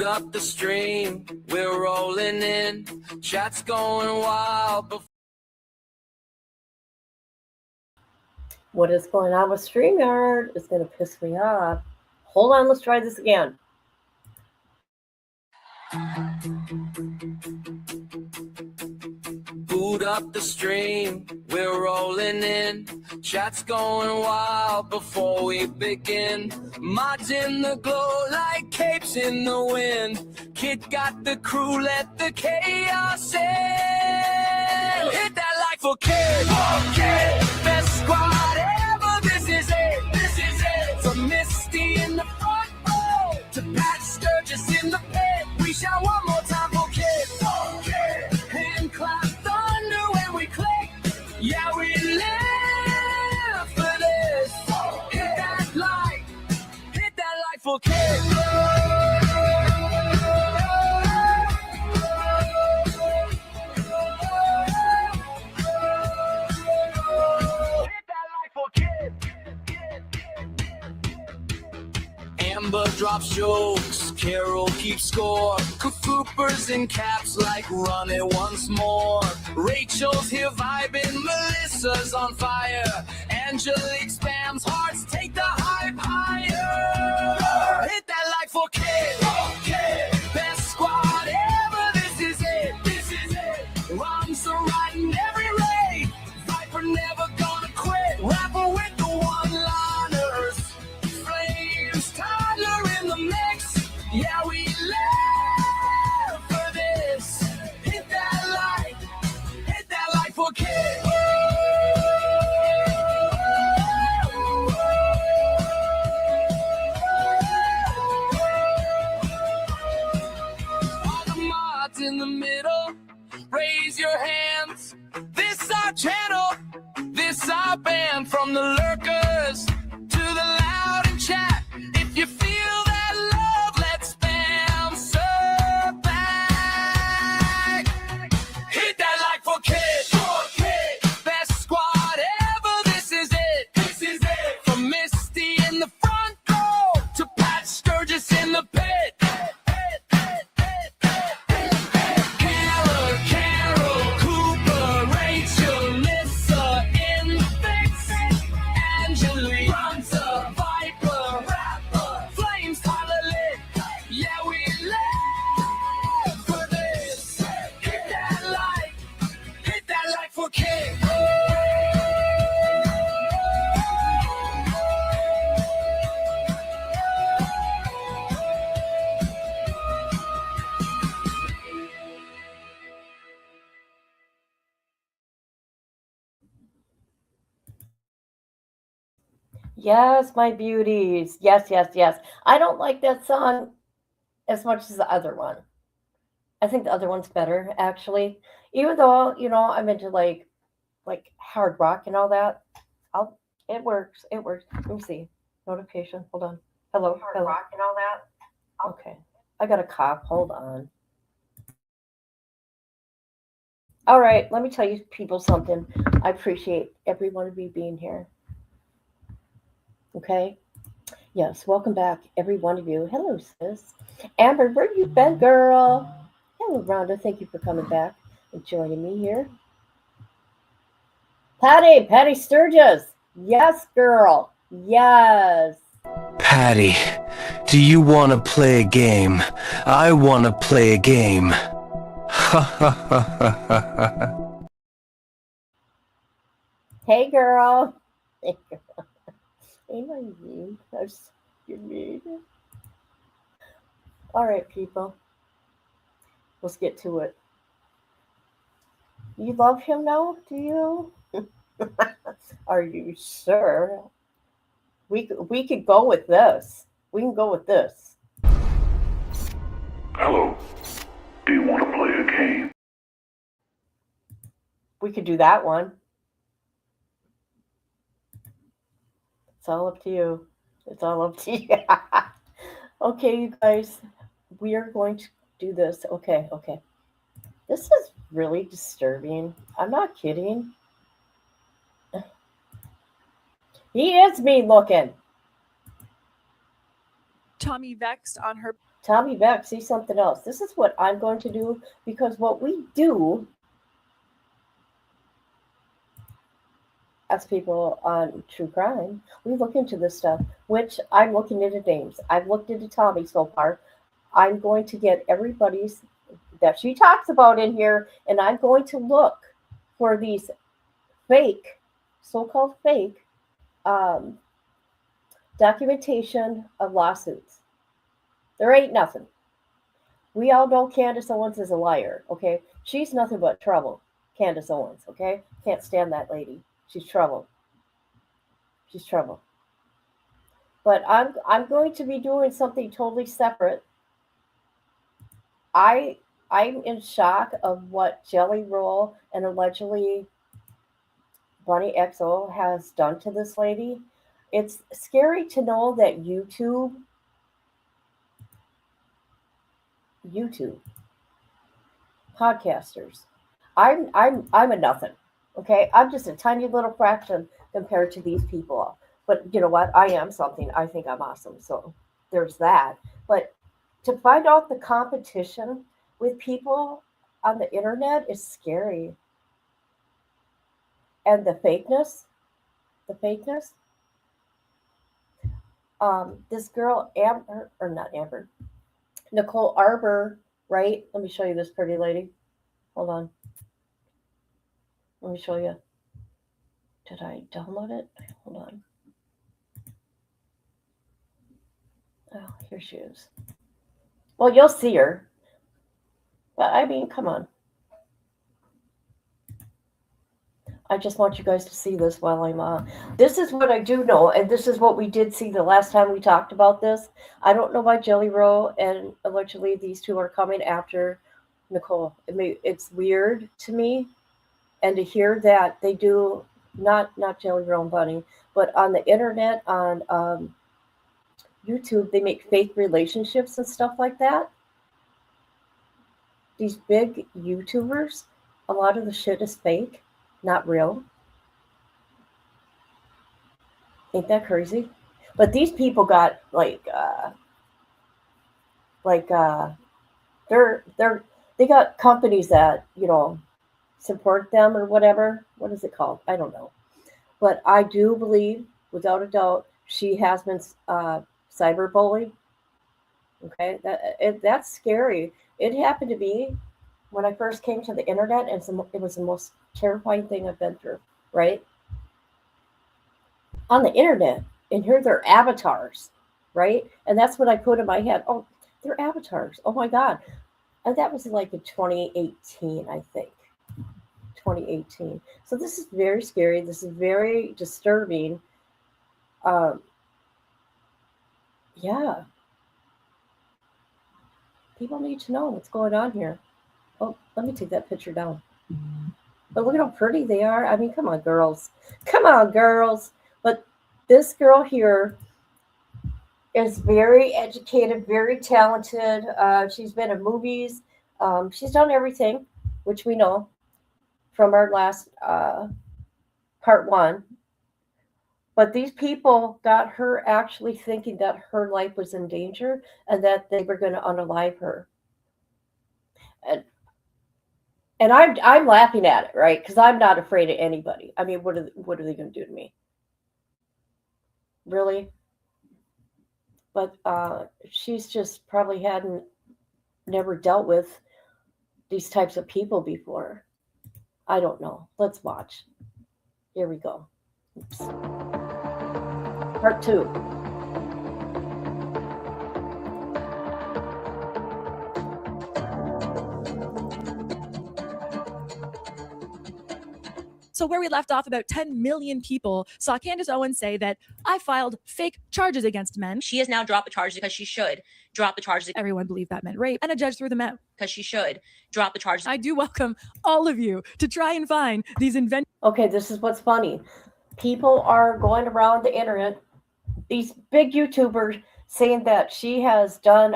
Boot up the stream, we're rolling in. Chat's going wild. What is going on with StreamYard is going to piss me off. Hold on, let's try this again. Boot up the stream, we're rolling in. Chat's going wild before we begin. Mods in the glow like capes in the wind. Kid got the crew, let the chaos in. Hit that like for Kid. Best squad ever, this is it. This is it. From Misty in the front row to Pat Sturgis in the pit. We shout one more time for Kid. Hand clap thunder when we click. Yeah, we live for this. Hit that like for Kid. Amber drops jokes, Carol keeps score. Cooper's in caps like run it once more. Rachel's here vibing, Melissa's on fire. Angelique spams hearts, take the hype higher. Hit that like for Kid. Best squad ever, this is it. This is it. Rhymes are riding every raid. Viper never gonna quit. Rapper with the one-liners. Flames, Tyler in the mix. Yeah, we live for this. Hit that like for Kid. All the mods in the middle, raise your hands. This our channel, this our band. From the lurkers to the loud in chat. If you feel that love, let's spam sub back. Hit that like for Kid. Best squad ever, this is it. This is it. From Misty in the front row to Pat Sturgis in the pit. Carol, Cooper, Rachel, Lissa in the fix. Angelique, Bronzer, Viper, Rapper, Flames, Tyler lit. Yeah, we live for this. Hit that like for Kid. Yes, my beauties. Yes. I don't like that song as much as the other one. I think the other one's better, actually. Even though, I'm into like hard rock and all that. It works. Let me see. Notification. Hold on. Hello. Rock and all that. Okay. I got a cough. Hold on. All right. Let me tell you people something. I appreciate every one of you being here. Okay. Yes. Welcome back, every one of you. Hello, sis. Amber, where you been, girl? Hello, Rhonda. Thank you for coming back and joining me here. Patty Sturgis. Yes, girl. Yes. Patty, do you want to play a game? I want to play a game. Ha ha ha ha ha. Hey, girl. Hey, my mean. You're mean. All right, people. Let's get to it. You love him now, do you? Are you sure? We could go with this. We can go with this. Hello. Do you want to play a game? We could do that one. It's all up to you. It's all up to you. Okay, you guys. We are going to do this. Okay. This is really disturbing. I'm not kidding. He is mean looking. Tommy vexed on her Tommy Beck, see something else. This is what I'm going to do because what we do as people on true crime, we look into this stuff, which I'm looking into names. I've looked into Tommy so far. I'm going to get everybody's that she talks about in here, and I'm going to look for these fake, so-called fake, um, documentation of lawsuits. There ain't nothing. We all know Candace Owens is a liar, okay? She's nothing but trouble, Candace Owens, okay? Can't stand that lady. She's trouble. She's trouble. But I'm going to be doing something totally separate. I'm in shock of what Jelly Roll and allegedly Bunniexo has done to this lady. It's scary to know that YouTube podcasters. I'm a nothing. Okay, I'm just a tiny little fraction compared to these people. But you know what? I am something. I think I'm awesome. So there's that. But to find out the competition with people on the internet is scary. And the fakeness. This girl Amber, or not Amber, Nicole Arbor, right? Let me show you this pretty lady. Hold on. Let me show you. Did I download it? Hold on. Oh, here she is. Well, you'll see her. But I mean, come on. I just want you guys to see this while I'm this is what I do know, and this is what we did see the last time we talked about this. I don't know why Jelly Roll and allegedly these two are coming after Nicole. It's weird to me, and to hear that they do not Jelly Roll and Bunny, but on the internet on YouTube they make fake relationships and stuff like that. These big YouTubers, a lot of the shit is fake, not real. Ain't that crazy? But these people got they got companies that support them or whatever. What is it called? I don't know. But I do believe, without a doubt, she has been cyberbullied. Okay, that's scary. It happened to me when I first came to the internet, and it was the most terrifying thing I've been through. Right on the internet, and here they're avatars, right? And that's what I put in my head. Oh, they're avatars. Oh my god, and that was like in 2018, I think. 2018. So this is very scary. This is very disturbing. Yeah. People need to know what's going on here. Oh, let me take that picture down. But look at how pretty they are. I mean, come on, girls. Come on, girls. But this girl here is very educated, very talented. She's been in movies. She's done everything, which we know from our last part one. But these people got her actually thinking that her life was in danger and that they were going to unalive her. And I'm laughing at it, right? Because I'm not afraid of anybody. I mean, what are they going to do to me? Really? But she's just probably never dealt with these types of people before. I don't know. Let's watch. Here we go. Oops. Part 2. So where we left off, about 10 million people saw Candace Owens say that I filed fake charges against men. She has now dropped the charges because she should drop the charges. Everyone believed that meant rape, and a judge threw them out. Because she should drop the charges. I do welcome all of you to try and find these Okay, this is what's funny. People are going around the internet, these big YouTubers, saying that she has done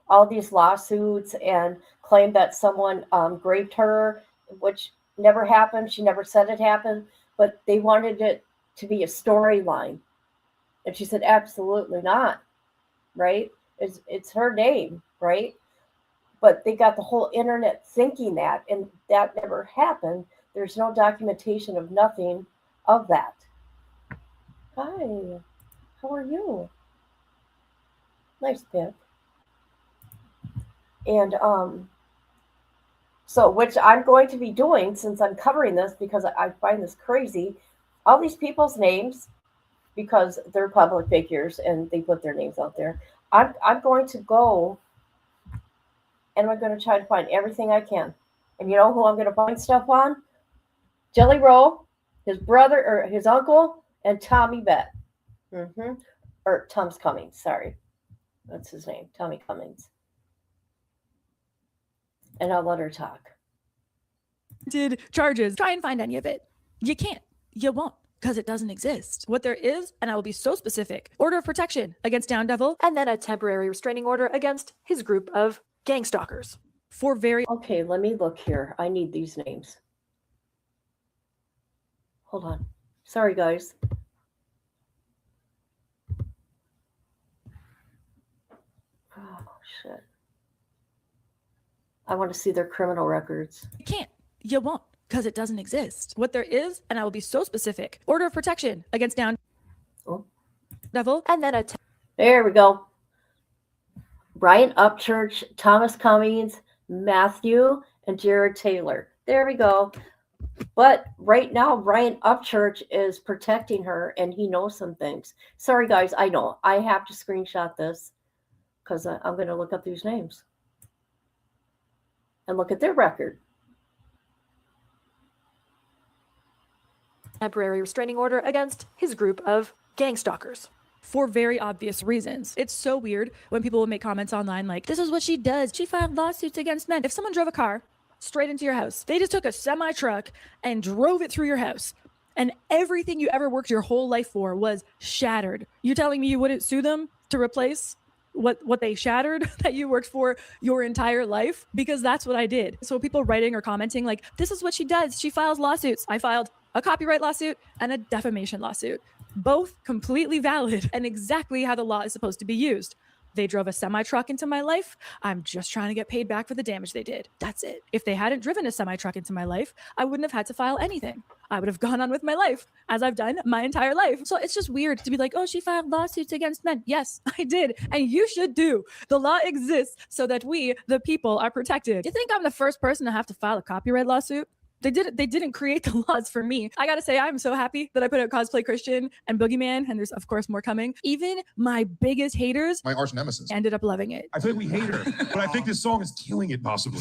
all these lawsuits and claimed that someone raped her, which never happened. She never said it happened, but they wanted it to be a storyline. And she said, absolutely not. Right? It's her name, right? But they got the whole internet thinking that, and that never happened. There's no documentation of nothing of that. Hi, how are you? Nice pic. And so, which I'm going to be doing since I'm covering this because I find this crazy. All these people's names, because they're public figures and they put their names out there. I'm going to go and I'm going to try to find everything I can. And you know who I'm going to find stuff on? Jelly Roll, his brother or his uncle, and Tommy Bett. Or Tom's Cummings, sorry. That's his name, Tommy Cummings. And I'll let her talk. Did charges. Try and find any of it. You can't. You won't. Because it doesn't exist. What there is, and I will be so specific, order of protection against Down Devil, and then a temporary restraining order against his group of gang stalkers. For very... Okay, let me look here. I need these names. Hold on. Sorry, guys. Oh, shit. I want to see their criminal records. You can't. You won't. Because it doesn't exist. What there is, and I will be so specific, order of protection against Down Devil, and then a... There we go. Brian Upchurch, Thomas Cummings, Matthew, and Jared Taylor. There we go. But right now, Brian Upchurch is protecting her, and he knows some things. Sorry, guys. I know. I have to screenshot this because I'm going to look up these names and look at their record. Temporary restraining order against his group of gang stalkers. For very obvious reasons. It's so weird when people will make comments online like, this is what she does. She filed lawsuits against men. If someone drove a car straight into your house, they just took a semi-truck and drove it through your house, and everything you ever worked your whole life for was shattered. You telling me you wouldn't sue them to replace what they shattered that you worked for your entire life? Because that's what I did. So people writing or commenting like, this is what she does. She files lawsuits. I filed a copyright lawsuit and a defamation lawsuit. Both completely valid and exactly how the law is supposed to be used. They drove a semi-truck into my life. I'm just trying to get paid back for the damage they did. That's it. If they hadn't driven a semi-truck into my life, I wouldn't have had to file anything. I would have gone on with my life as I've done my entire life. So it's just weird to be like, oh, she filed lawsuits against men. Yes, I did. And you should do. The law exists so that we, the people, are protected. You think I'm the first person to have to file a copyright lawsuit? They didn't create the laws for me. I gotta say, I'm so happy that I put out Cosplay Christian and Boogeyman, and there's of course more coming. Even my biggest haters, my arch nemesis, ended up loving it. I feel like we hate her, but I think this song is killing it possibly.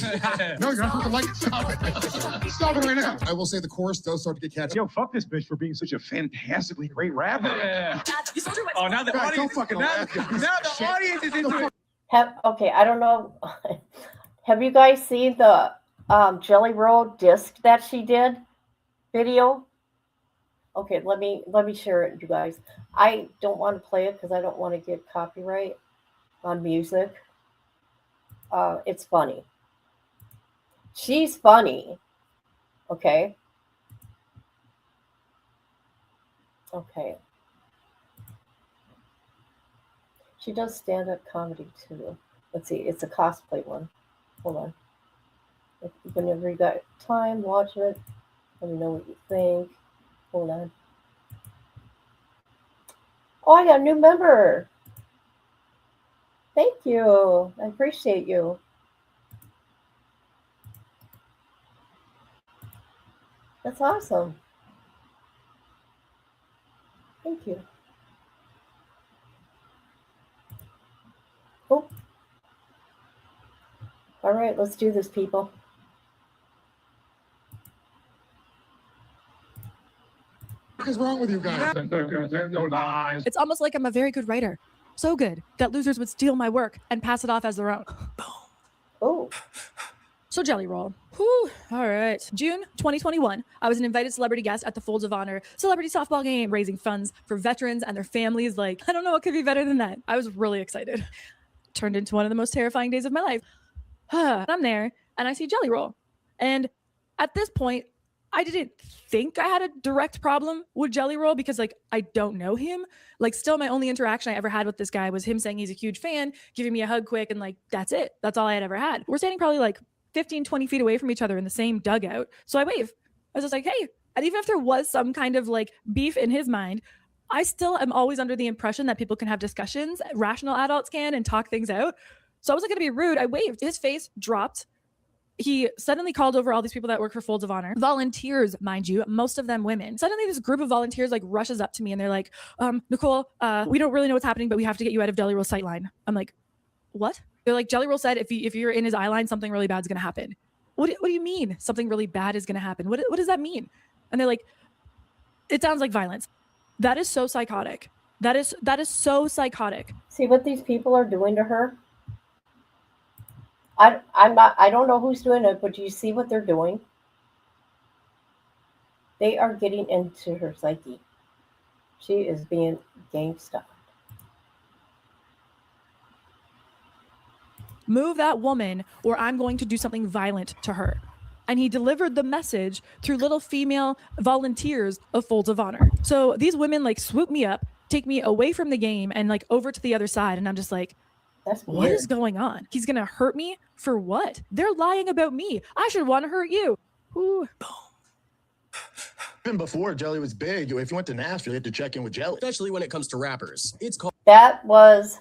No, you're not gonna like it. Stop it. Stop it right now. I will say the chorus does start to get catchy. Yo, fuck this bitch for being such a fantastically great rapper. Yeah. Oh, now the God, audience, don't fucking now laugh, you the audience is into it. Okay, I don't know. Have you guys seen the Jelly Roll disc that she did video? Okay, let me share it, you guys. I don't want to play it because I don't want to get copyright on music. It's funny. She's funny. Okay. Okay. She does stand-up comedy too. Let's see, it's a cosplay one. Hold on. Whenever you got time, watch it. Let me know what you think. Hold on. Oh, I got a new member. Thank you. I appreciate you. That's awesome. Thank you. Oh. All right, let's do this, people. What is wrong with you guys? It's almost like I'm a very good writer. So good that losers would steal my work and pass it off as their own. Boom. Oh. So Jelly Roll. Whew. All right. June 2021, I was an invited celebrity guest at the Folds of Honor celebrity softball game, raising funds for veterans and their families. Like, I don't know what could be better than that. I was really excited. Turned into one of the most terrifying days of my life. I'm there and I see Jelly Roll. And at this point, I didn't think I had a direct problem with Jelly Roll because like I don't know him. Like still my only interaction I ever had with this guy was him saying he's a huge fan, giving me a hug quick, and like that's it. That's all I had ever had. We're standing probably like 15, 20 feet away from each other in the same dugout. So I wave. I was just like, hey. And even if there was some kind of like beef in his mind, I still am always under the impression that people can have discussions, rational adults can, and talk things out. So I wasn't going to be rude. I waved. His face dropped. He suddenly called over all these people that work for Folds of Honor. Volunteers, mind you, most of them women. Suddenly this group of volunteers like rushes up to me and they're like, Nicole, we don't really know what's happening, but we have to get you out of Jelly Roll's sightline. I'm like, what? They're like, Jelly Roll said if you're in his eye line, something really bad is going to happen. What do you mean something really bad is going to happen? What does that mean? And they're like, it sounds like violence. That is so psychotic. That is so psychotic. See what these people are doing to her? I don't know who's doing it, but do you see what they're doing? They are getting into her psyche. She is being gangsta. Move that woman or I'm going to do something violent to her. And he delivered the message through little female volunteers of Folds of Honor. So these women like swoop me up, take me away from the game and like over to the other side. And I'm just like, That's what weird. is going on? He's going to hurt me for what? They're lying about me. I should want to hurt you. Ooh. Even before Jelly was big, if you went to Nashville, you had to check in with Jelly. Especially when it comes to rappers. It's called That was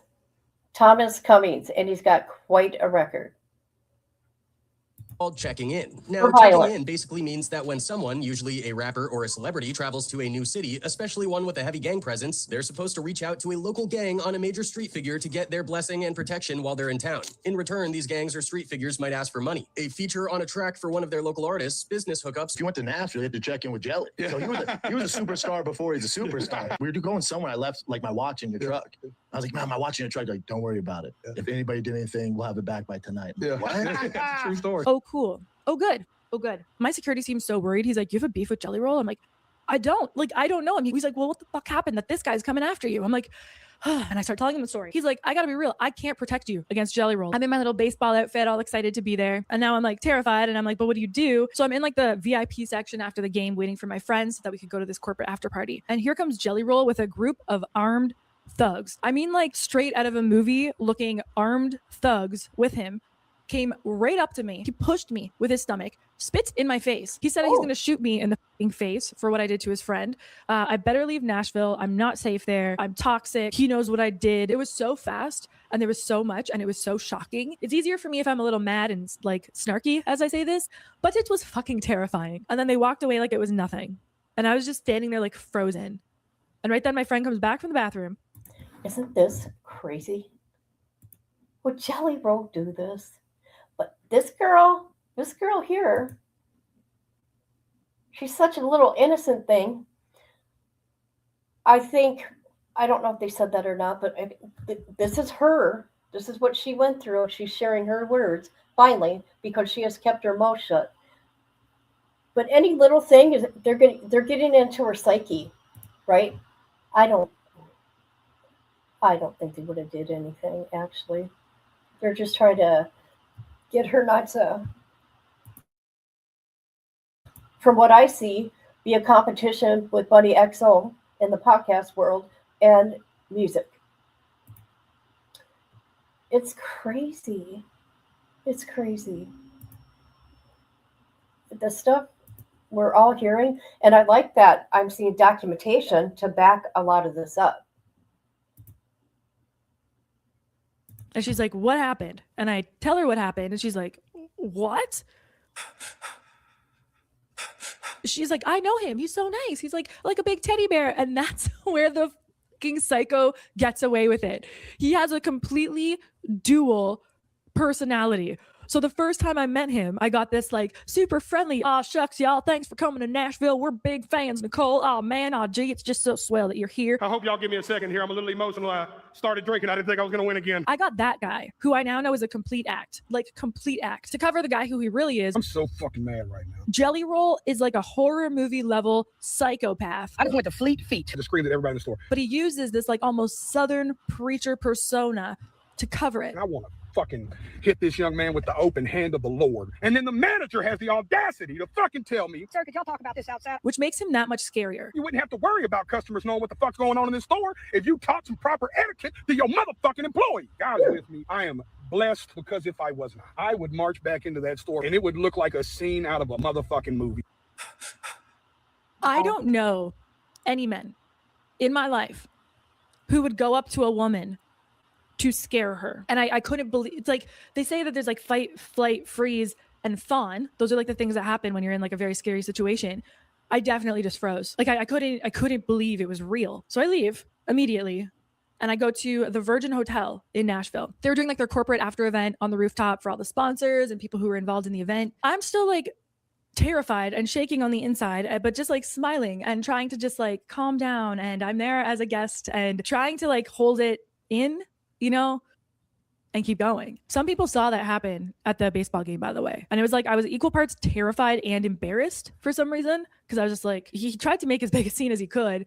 Thomas Cummings, and he's got quite a record. checking in. Now, For checking violence. in basically means that when someone, usually a rapper or a celebrity, travels to a new city, especially one with a heavy gang presence, they're supposed to reach out to a local gang on a major street figure to get their blessing and protection while they're in town. In return, these gangs or street figures might ask for money, a feature on a track for one of their local artists, business hookups. If you went to Nashville, you had to check in with Jelly. So he was a superstar before he's a superstar. We were going somewhere. I left like my watch in the truck. I was like, man, my watch in the truck. Like, don't worry about it. If anybody did anything, we'll have it back by tonight. Yeah. What? True story. Oh, cool. Oh, good. Oh, good. My security seems so worried. He's like, you have a beef with Jelly Roll? I'm like, I don't know him. He's like, well, what the fuck happened that this guy's coming after you? I'm like, and I start telling him the story. He's like, I gotta be real. I can't protect you against Jelly Roll. I'm in my little baseball outfit, all excited to be there. And now I'm like terrified. And I'm like, but what do you do? So I'm in like the VIP section after the game, waiting for my friends so that we could go to this corporate after party. And here comes Jelly Roll with a group of armed thugs. I mean, like straight out of a movie looking armed thugs with him. Came right up to me. He pushed me with his stomach, spits in my face. He said he's going to shoot me in the fucking face for what I did to his friend. I better leave Nashville. I'm not safe there. I'm toxic. He knows what I did. It was so fast and there was so much and it was so shocking. It's easier for me if I'm a little mad and like snarky as I say this, but it was fucking terrifying. And then they walked away like it was nothing. And I was just standing there like frozen. And right then my friend comes back from the bathroom. Isn't this crazy? Would Jelly Roll do this? But this girl here, she's such a little innocent thing. I don't know if they said that or not, but this is her. This is what she went through. She's sharing her words, finally, because she has kept her mouth shut. But any little thing, is they're getting into her psyche, right? I don't think they would have did anything, actually. They're just trying to get her not to, from what I see, be a competition with Bunniexo in the podcast world and music. It's crazy. It's crazy. The stuff we're all hearing, and I like that I'm seeing documentation to back a lot of this up. And she's like, what happened? And I tell her what happened. And she's like, what? She's like, I know him. He's so nice. He's like a big teddy bear. And that's where the fucking psycho gets away with it. He has a completely dual personality. So the first time I met him, I got this like super friendly, aw shucks, y'all, thanks for coming to Nashville. We're big fans, Nicole. Oh man, oh gee, it's just so swell that you're here. I hope y'all give me a second here. I'm a little emotional. I started drinking. I didn't think I was going to win again. I got that guy, who I now know is a complete act, to cover the guy who he really is. I'm so fucking mad right now. Jelly Roll is like a horror movie level psychopath. I just went to Fleet Feet To scream at everybody in the store. But he uses this like almost Southern preacher persona to cover it. I want to fucking hit this young man with the open hand of the Lord. And then the manager has the audacity to fucking tell me, sir, could y'all talk about this outside? Which makes him that much scarier. You wouldn't have to worry about customers knowing what the fuck's going on in this store if you taught some proper etiquette to your motherfucking employee. God is with me. I am blessed, because if I was not, I would march back into that store and it would look like a scene out of a motherfucking movie. I don't know any men in my life who would go up to a woman to scare her. And I couldn't believe, it's like, they say that there's like fight, flight, freeze, and fawn. Those are like the things that happen when you're in like a very scary situation. I definitely just froze. Like I couldn't believe it was real. So I leave immediately and I go to the Virgin Hotel in Nashville. They were doing like their corporate after event on the rooftop for all the sponsors and people who were involved in the event. I'm still like terrified and shaking on the inside, but just like smiling and trying to just like calm down. And I'm there as a guest and trying to like hold it in, you know, and keep going. Some people saw that happen at the baseball game, by the way. And it was like, I was equal parts terrified and embarrassed for some reason. Cause I was just like, he tried to make as big a scene as he could.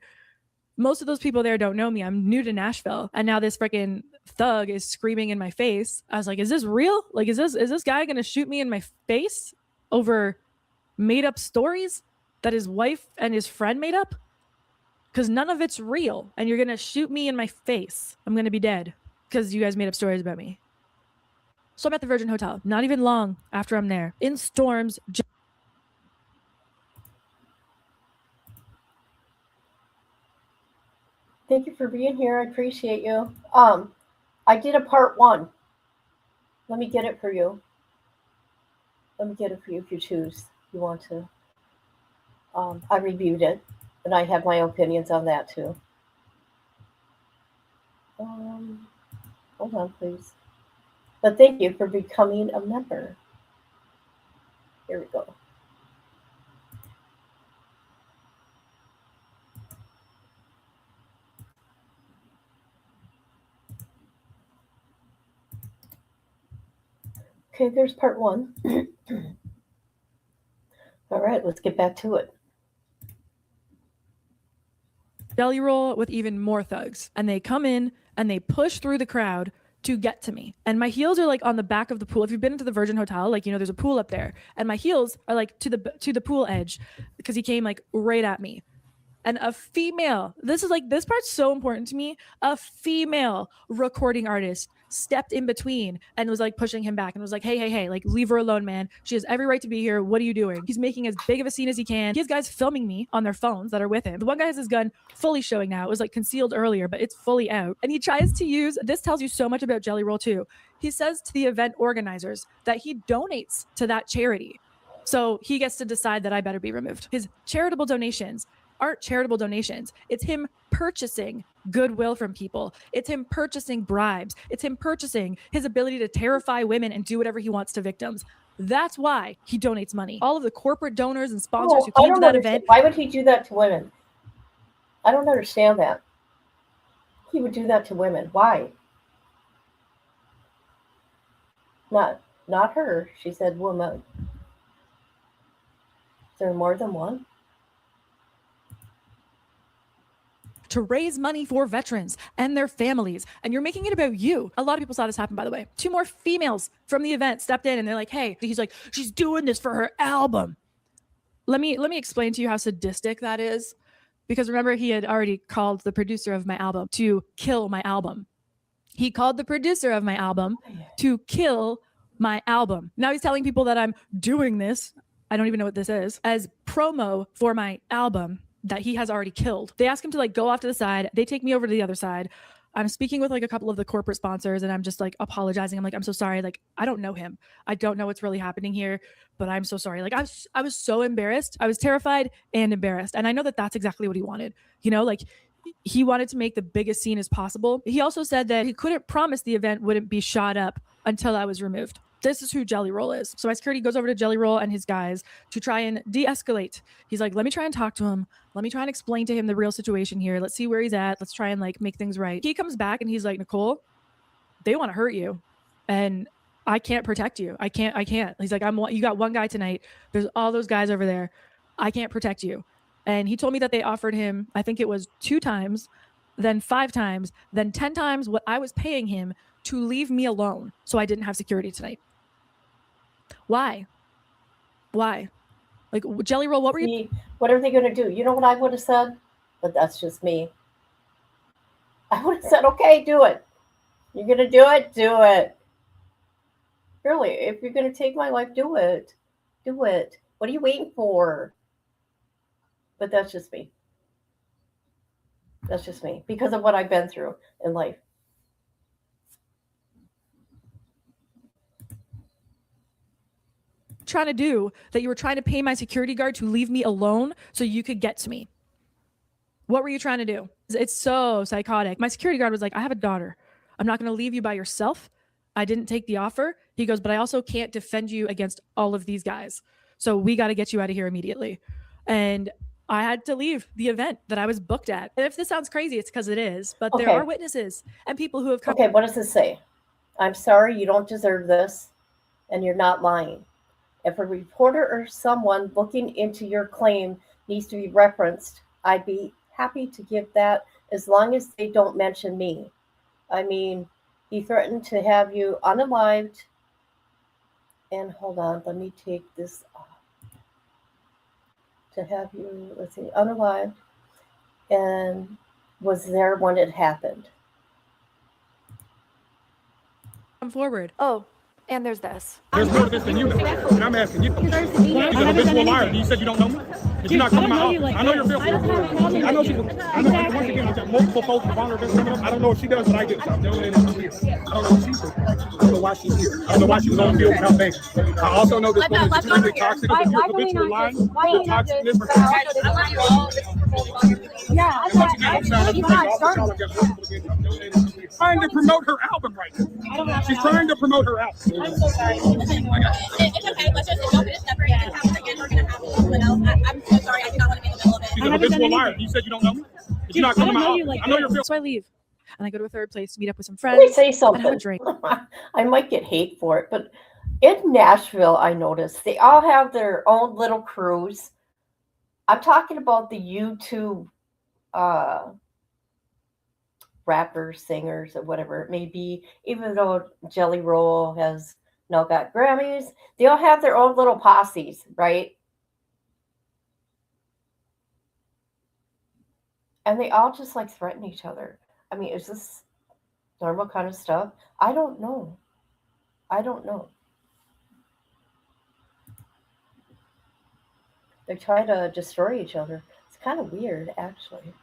Most of those people there don't know me. I'm new to Nashville. And now this freaking thug is screaming in my face. I was like, is this real? Like, is this guy going to shoot me in my face over made up stories that his wife and his friend made up? Because none of it's real. And you're going to shoot me in my face. I'm going to be dead because you guys made up stories about me. So I'm at the Virgin Hotel, not even long after I'm there. In storms. Thank you for being here. I appreciate you. I did a part 1. Let me get it for you. Let me get it for you if you choose. You want to. I reviewed it, and I have my opinions on that too. Hold on, please. But thank you for becoming a member. Here we go. Okay, there's part 1. All right, let's get back to it. Jelly roll with even more thugs. And they come in and they push through the crowd to get to me. And my heels are like on the back of the pool. If you've been into the Virgin Hotel, like, you know, there's a pool up there. And my heels are like to the pool edge because he came like right at me. And a female, this part's so important to me. A female recording artist stepped in between and was like pushing him back and was like, hey, like leave her alone, man. She has every right to be here. What are you doing? He's making as big of a scene as he can. He has guys filming me on their phones that are with him. The one guy has his gun fully showing now. It was like concealed earlier, but it's fully out. And he tries to use, this tells you so much about Jelly Roll too. He says to the event organizers that he donates to that charity. So he gets to decide that I better be removed. His charitable donations aren't charitable donations. It's him purchasing goodwill from people. It's him purchasing bribes. It's him purchasing his ability to terrify women and do whatever he wants to victims. That's why he donates money. All of the corporate donors and sponsors who came to that event. Why would he do that to women? I don't understand that. He would do that to women. Why? Not her. She said woman. Is there more than one? To raise money for veterans and their families. And you're making it about you. A lot of people saw this happen, by the way. 2 more females from the event stepped in and they're like, hey, he's like, she's doing this for her album. Let me explain to you how sadistic that is. Because remember, he had already called the producer of my album to kill my album. He called the producer of my album to kill my album. Now he's telling people that I'm doing this, I don't even know what this is, as promo for my album that he has already killed. They ask him to like go off to the side. They take me over to the other side. I'm speaking with like a couple of the corporate sponsors and I'm just like apologizing. I'm like, I'm so sorry. Like, I don't know him. I don't know what's really happening here, but I'm so sorry. Like I was so embarrassed. I was terrified and embarrassed. And I know that that's exactly what he wanted. You know, like he wanted to make the biggest scene as possible. He also said that he couldn't promise the event wouldn't be shot up until I was removed. This is who Jelly Roll is. So my security goes over to Jelly Roll and his guys to try and de-escalate. He's like, let me try and talk to him. Let me try and explain to him the real situation here. Let's see where he's at. Let's try and like make things right. He comes back and he's like, Nicole, they want to hurt you. And I can't protect you. I can't. He's like, you got one guy tonight. There's all those guys over there. I can't protect you. And he told me that they offered him, I think it was 2 times, then 5 times, then 10 times what I was paying him to leave me alone so I didn't have security tonight. Why? Like, Jelly Roll, what were you? What are they going to do? You know what I would have said? But that's just me. I would have said, okay, do it. You're going to do it? Do it. Really, if you're going to take my life, do it. Do it. What are you waiting for? But that's just me. That's just me because of what I've been through in life. Trying to do that you were trying to pay my security guard to leave me alone so you could get to me? What were you trying to do? It's so psychotic. My security guard was like, I have a daughter. I'm not going to leave you by yourself. I didn't take the offer. He goes, but I also can't defend you against all of these guys. So we got to get you out of here immediately. And I had to leave the event that I was booked at. And if this sounds crazy, it's because it is. But there are witnesses and people who have come. Okay, what does this say? I'm sorry, you don't deserve this, and you're not lying. If a reporter or someone looking into your claim needs to be referenced, I'd be happy to give that as long as they don't mention me. I mean, he threatened to have you unalived. And hold on, let me take this off. To have you, let's see, unalived, and was there when it happened. Come forward. Oh, and there's this. There's more to this than you know. And I'm asking you. You're a habitual liar. You said you don't know me? If you're not coming out, I know you're filthy. I know she, once again, I've got multiple folks with vulnerable coming up. I don't know if she does, but I do. So I'm doing it in here. I don't know what she's doing. I don't know why she's here. I don't know why she was on the field without banking. I also know this woman is extremely toxic. If you're habitual lying, the toxicness for Yeah, trying to promote her album right now. She's trying to promote her album. I'm so sorry. It's okay. Let's just go finish separate. It happens again. We're gonna have someone else. I'm so sorry. I do not want to be in the middle of it. She's a habitual liar. You said you don't know me. If you're not coming out, I know you're filthy. So I leave and I go to a third place to meet up with some friends. Let me say something. And have a drink. I might get hate for it, but in Nashville, I noticed they all have their own little crews. I'm talking about the YouTube rappers, singers, or whatever it may be. Even though Jelly Roll has now got Grammys, they all have their own little posses, right? And they all just like threaten each other. I mean, is this normal kind of stuff? I don't know. I don't know. They try to destroy each other. It's kind of weird, actually.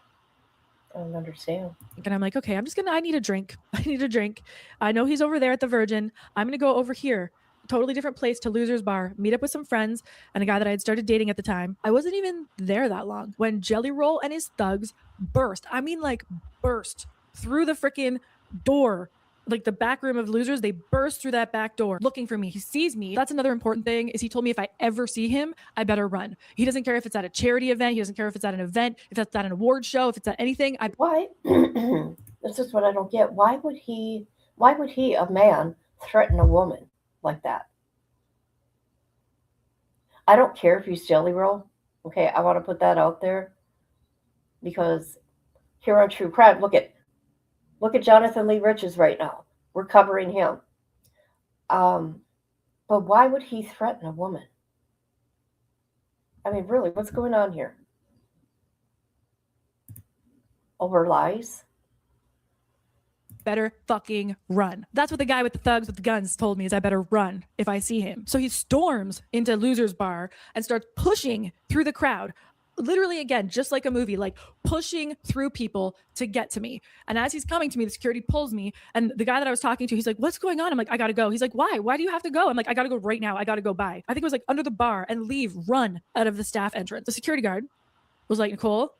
I don't understand. And I'm like, okay, I need a drink. I need a drink. I know he's over there at the Virgin. I'm going to go over here. Totally different place to Loser's Bar, meet up with some friends and a guy that I had started dating at the time. I wasn't even there that long when Jelly Roll and his thugs burst. I mean, like burst through the freaking door, like the back room of Losers. They burst through that back door looking for me. He sees me. That's another important thing is he told me if I ever see him, I better run. He doesn't care if it's at a charity event. He doesn't care if it's at an event, if it's at an award show, if it's at anything. Why? This is what I don't get. Why would he, a man, threaten a woman like that? I don't care if he's Jelly Roll. Okay, I want to put that out there because here on True Crime, look at Jonathan Lee Riches right now. We're covering him. But why would he threaten a woman? I mean, really, what's going on here? Over lies? Better fucking run. That's what the guy with the thugs with the guns told me is I better run if I see him. So he storms into Loser's Bar and starts pushing through the crowd. Literally, again, just like a movie, like pushing through people to get to me. And as he's coming to me, the security pulls me. And the guy that I was talking to, he's like, what's going on? I'm like, I got to go. He's like, why? Why do you have to go? I'm like, I got to go right now. I got to go by. I think it was like under the bar and leave, run out of the staff entrance. The security guard was like, Nicole,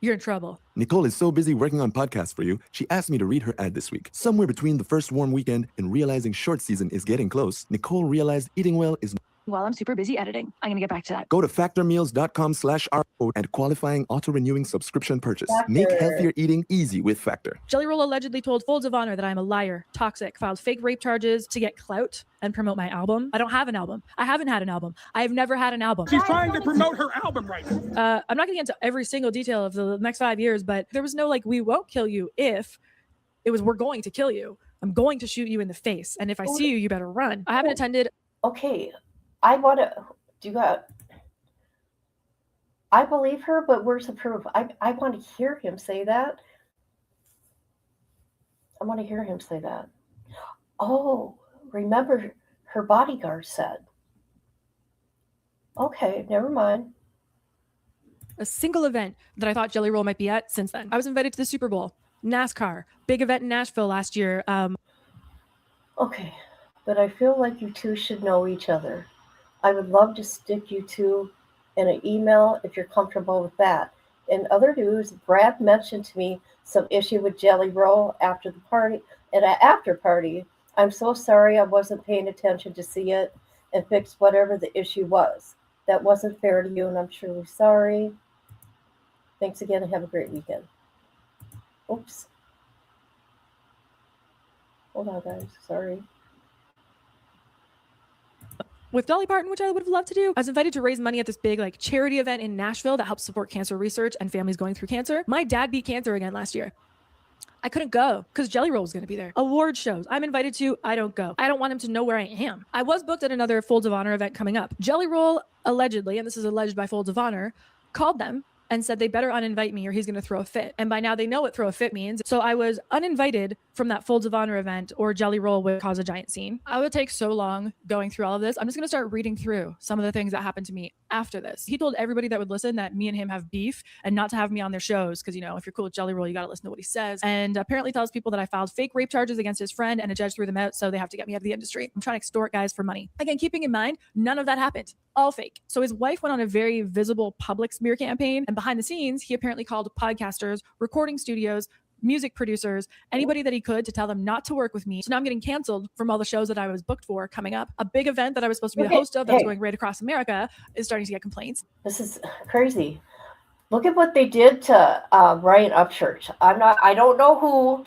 you're in trouble. Nicole is so busy working on podcasts for you, she asked me to read her ad this week. Somewhere between the first warm weekend and realizing short season is getting close, Nicole realized eating well is... While I'm super busy editing, I'm gonna get back to that. Go to factormeals.com/Arbour'S and qualifying auto-renewing subscription purchase. Make healthier eating easy with Factor. Jelly Roll allegedly told Folds of Honor that I'm a liar, toxic, filed fake rape charges to get clout and promote my album. I don't have an album. I haven't had an album. I have never had an album. She's trying to promote her album right now. I'm not gonna get into every single detail of the next 5 years, but there was no like, we won't kill you if it was, we're going to kill you. I'm going to shoot you in the face. And if I see you, you better run. I haven't attended. Okay, I want to do that. I believe her, but where's the proof? I want to hear him say that. I want to hear him say that. Oh, remember her bodyguard said. Okay, never mind. A single event that I thought Jelly Roll might be at since then. I was invited to the Super Bowl, NASCAR, big event in Nashville last year. Okay, but I feel like you two should know each other. I would love to stick you two in an email if you're comfortable with that. In other news, Brad mentioned to me some issue with Jelly Roll after the party, at an after party. I'm so sorry I wasn't paying attention to see it and fix whatever the issue was. That wasn't fair to you, and I'm truly sorry. Thanks again, and have a great weekend. Oops. Hold on, guys. Sorry. With Dolly Parton, which I would have loved to do. I was invited to raise money at this big like charity event in Nashville that helps support cancer research and families going through cancer. My dad beat cancer again last year. I couldn't go because Jelly Roll was going to be there. Award shows I'm invited to, I don't go. I don't want him to know where I am. I was booked at another Folds of Honor event coming up. Jelly Roll allegedly, and this is alleged by Folds of Honor, called them and said they better uninvite me or he's going to throw a fit. And by now they know what throw a fit means. So I was uninvited from that Folds of Honor event, or Jelly Roll would cause a giant scene. I would take so long going through all of this. I'm just going to start reading through some of the things that happened to me after this. He told everybody that would listen that me and him have beef and not to have me on their shows because, you know, if you're cool with Jelly Roll, you got to listen to what he says. And apparently tells people that I filed fake rape charges against his friend and a judge threw them out, so they have to get me out of the industry. I'm trying to extort guys for money. Again, keeping in mind, none of that happened. All fake. So his wife went on a very visible public smear campaign, and behind the scenes, he apparently called podcasters, recording studios, music producers, anybody that he could to tell them not to work with me. So now I'm getting canceled from all the shows that I was booked for coming up. A big event that I was supposed to be the host of that was going right across America is starting to get complaints. This is crazy. Look at what they did to Ryan Upchurch. I don't know who,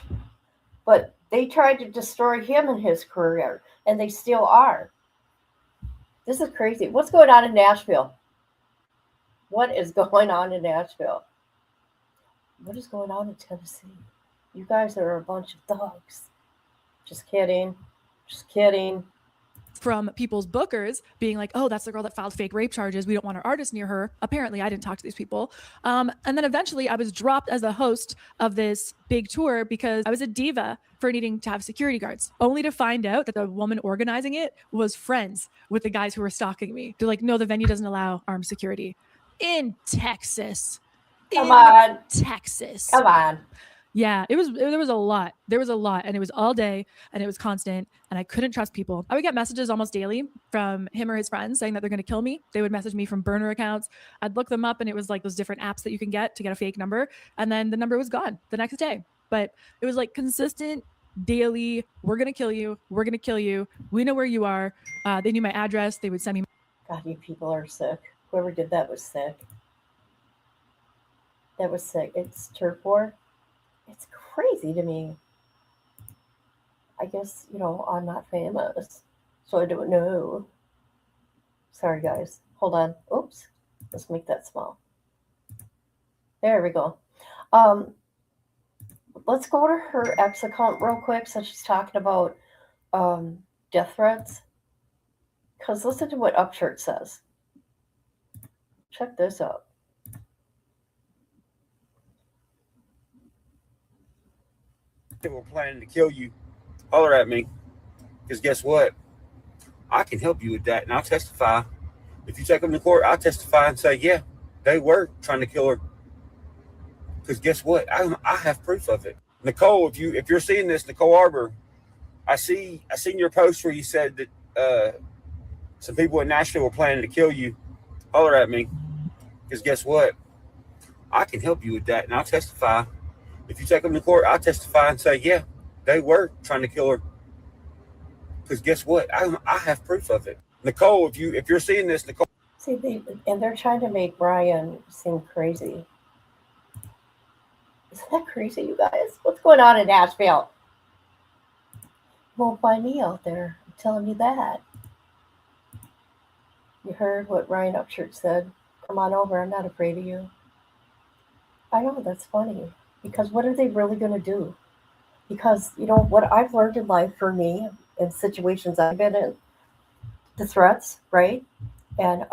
but they tried to destroy him and his career, and they still are. This is crazy. What's going on in Nashville? What is going on in Nashville? What is going on in Tennessee? You guys are a bunch of thugs. Just kidding. Just kidding. From people's bookers being like, oh, that's the girl that filed fake rape charges. We don't want our artist near her. Apparently, I didn't talk to these people. And then eventually I was dropped as the host of this big tour because I was a diva for needing to have security guards, only to find out that the woman organizing it was friends with the guys who were stalking me. They're like, no, the venue doesn't allow armed security. In Texas. Come on. Texas. Come on. Yeah, there was a lot. There was a lot, and it was all day, and it was constant, and I couldn't trust people. I would get messages almost daily from him or his friends saying that they're going to kill me. They would message me from burner accounts. I'd look them up, and it was like those different apps that you can get to get a fake number, and then the number was gone the next day. But it was like consistent, daily, we're going to kill you. We're going to kill you. We know where you are. They knew my address. They would send me. God, you people are sick. Whoever did that was sick. That was sick. It's turf war. It's crazy to me. I guess, you know, I'm not famous, so I don't know. Sorry, guys. Hold on. Oops. Let's make that small. There we go. Let's go to her ex account real quick since she's talking about death threats. Because listen to what Upchurch says. Check this out. People planning to kill you, holler at me. Because guess what? I can help you with that, and I'll testify. If you take them to court, I'll testify and say, yeah, they were trying to kill her. Because guess what? I have proof of it. Nicole, if you're seeing this, Nicole Arbour, I seen your post where you said that some people in Nashville were planning to kill you. Holler at me. Because guess what? I can help you with that, and I'll testify. If you take them to court, I'll testify and say, yeah, they were trying to kill her. Because guess what? I have proof of it. Nicole, if you're seeing this, Nicole. See, they're trying to make Brian seem crazy. Isn't that crazy, you guys? What's going on in Nashville? You won't find me out there. I'm telling you that. You heard what Ryan Upchurch said. Come on over. I'm not afraid of you. I know, that's funny. Because what are they really going to do? Because, you know, what I've learned in life for me, in situations I've been in, the threats, right? And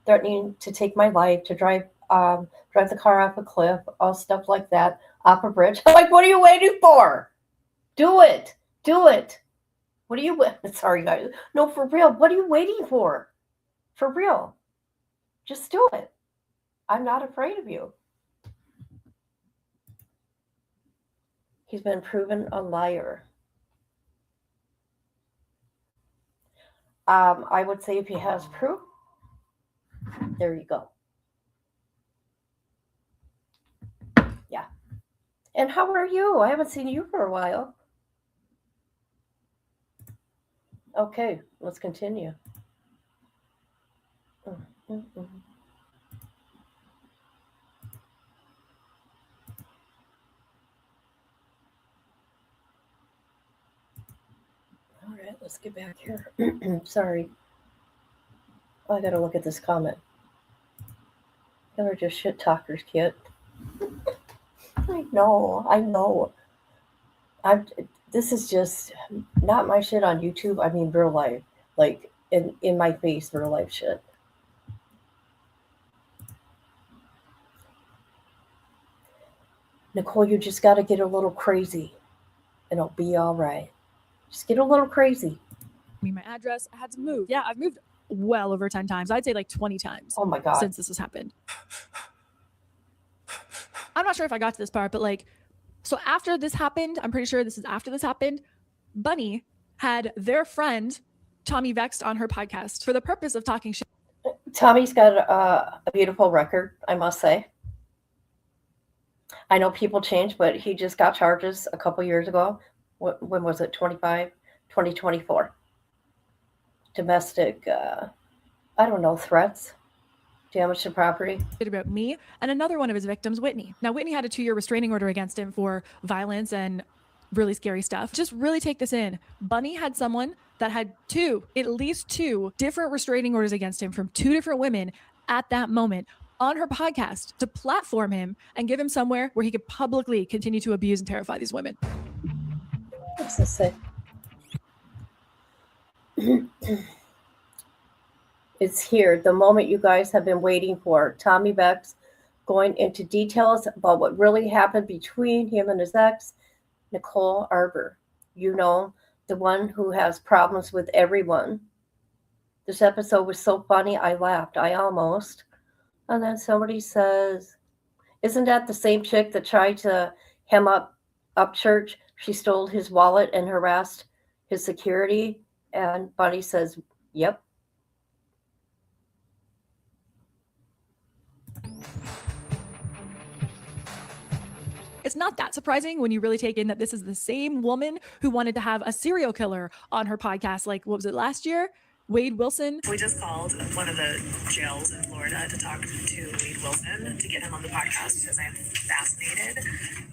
threatening to take my life, to drive the car off a cliff, all stuff like that, off a bridge. I'm like, what are you waiting for? Do it. Do it. What are you sorry guys. No, for real. What are you waiting for? For real. Just do it. I'm not afraid of you. He's been proven a liar. I would say if he has proof, there you go. Yeah. And how are you? I haven't seen you for a while. Okay, let's continue. Mm-hmm. All right, let's get back here. Sorry. I gotta look at this comment. They're just shit talkers, kid. I know. This is just not my shit on YouTube. I mean real life. Like in my face, real life shit. Nicole, you just gotta get a little crazy and it'll be all right. Just get a little crazy. My address, I had to move. Yeah, I've moved well over 10 times. I'd say like 20 times. Oh my God. Since this has happened. I'm not sure if I got to this part, but like, so after this happened, I'm pretty sure this is after this happened, Bunny had their friend, Tommy Vexed, on her podcast for the purpose of talking shit. Tommy's got a beautiful record, I must say. I know people change, but he just got charges a couple years ago. When was it? 2024. Domestic, I don't know, threats, damage to property. About me and another one of his victims, Whitney. Now, Whitney had a 2-year restraining order against him for violence and really scary stuff. Just really take this in. Bunny had someone that had at least two different restraining orders against him from 2 different women at that moment on her podcast to platform him and give him somewhere where he could publicly continue to abuse and terrify these women. What's this say? It's here, the moment you guys have been waiting for. Tommy Vex going into details about what really happened between him and his ex, Nicole Arbour. You know, the one who has problems with everyone. This episode was so funny, I laughed. I almost. And then somebody says, isn't that the same chick that tried to hem up Church? She stole his wallet and harassed his security. And Bunny says, yep. It's not that surprising when you really take in that this is the same woman who wanted to have a serial killer on her podcast. Like, what was it, last year? Wade Wilson. We just called one of the jails in Florida to talk to Wade Wilson to get him on the podcast because I'm fascinated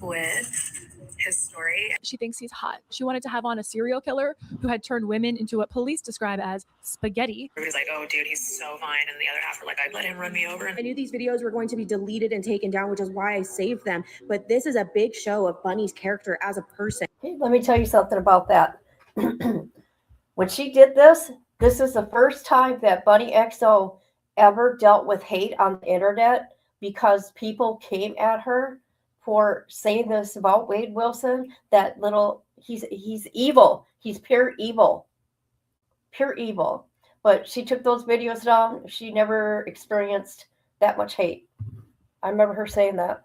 with his story. She thinks he's hot. She wanted to have on a serial killer who had turned women into what police describe as spaghetti. Everybody's like, oh, dude, he's so fine. And the other half are like, I'd let him run me over. I knew these videos were going to be deleted and taken down, which is why I saved them. But this is a big show of Bunny's character as a person. Hey, let me tell you something about that. When she did this is the first time that Bunniexo ever dealt with hate on the internet because people came at her for saying this about Wade Wilson, that little, he's evil. He's pure evil. Pure evil. But she took those videos down. She never experienced that much hate. I remember her saying that.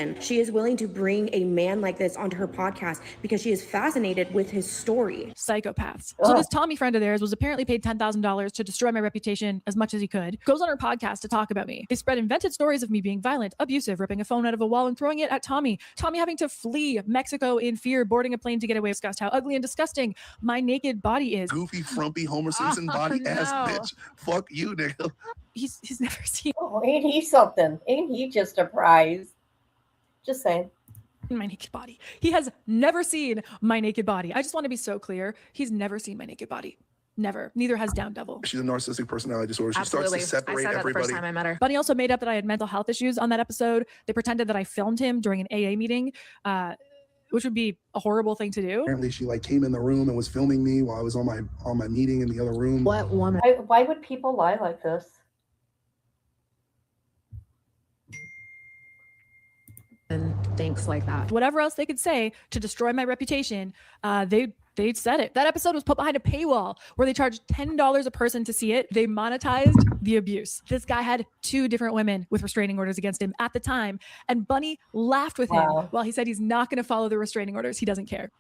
And she is willing to bring a man like this onto her podcast because she is fascinated with his story. Psychopaths. So this Tommy friend of theirs was apparently paid $10,000 to destroy my reputation as much as he could. Goes on her podcast to talk about me. They spread invented stories of me being violent, abusive, ripping a phone out of a wall and throwing it at Tommy. Tommy having to flee Mexico in fear, boarding a plane to get away. Discussed how ugly and disgusting my naked body is. Goofy, frumpy, Homer Simpson body ass bitch. Fuck you, nigga. He's never seen. Oh, ain't he something? Ain't he just a prize? Just saying. My naked body. He has never seen my naked body. I just want to be so clear. He's never seen my naked body. Never. Neither has Down Devil. She's a narcissistic personality disorder. She Absolutely. starts to separate I said that everybody. the first time I met her. Bunny also made up that I had mental health issues on that episode. They pretended that I filmed him during an AA meeting, which would be a horrible thing to do. Apparently, she like came in the room and was filming me while I was on my meeting in the other room. What woman Why would people lie like this? thinks like that? Whatever else they could say to destroy my reputation, they said it. That episode was put behind a paywall where they charged $10 a person to see it. They monetized the abuse. This guy had 2 different women with restraining orders against him at the time, and Bunny laughed with him while he said he's not going to follow the restraining orders. He doesn't care.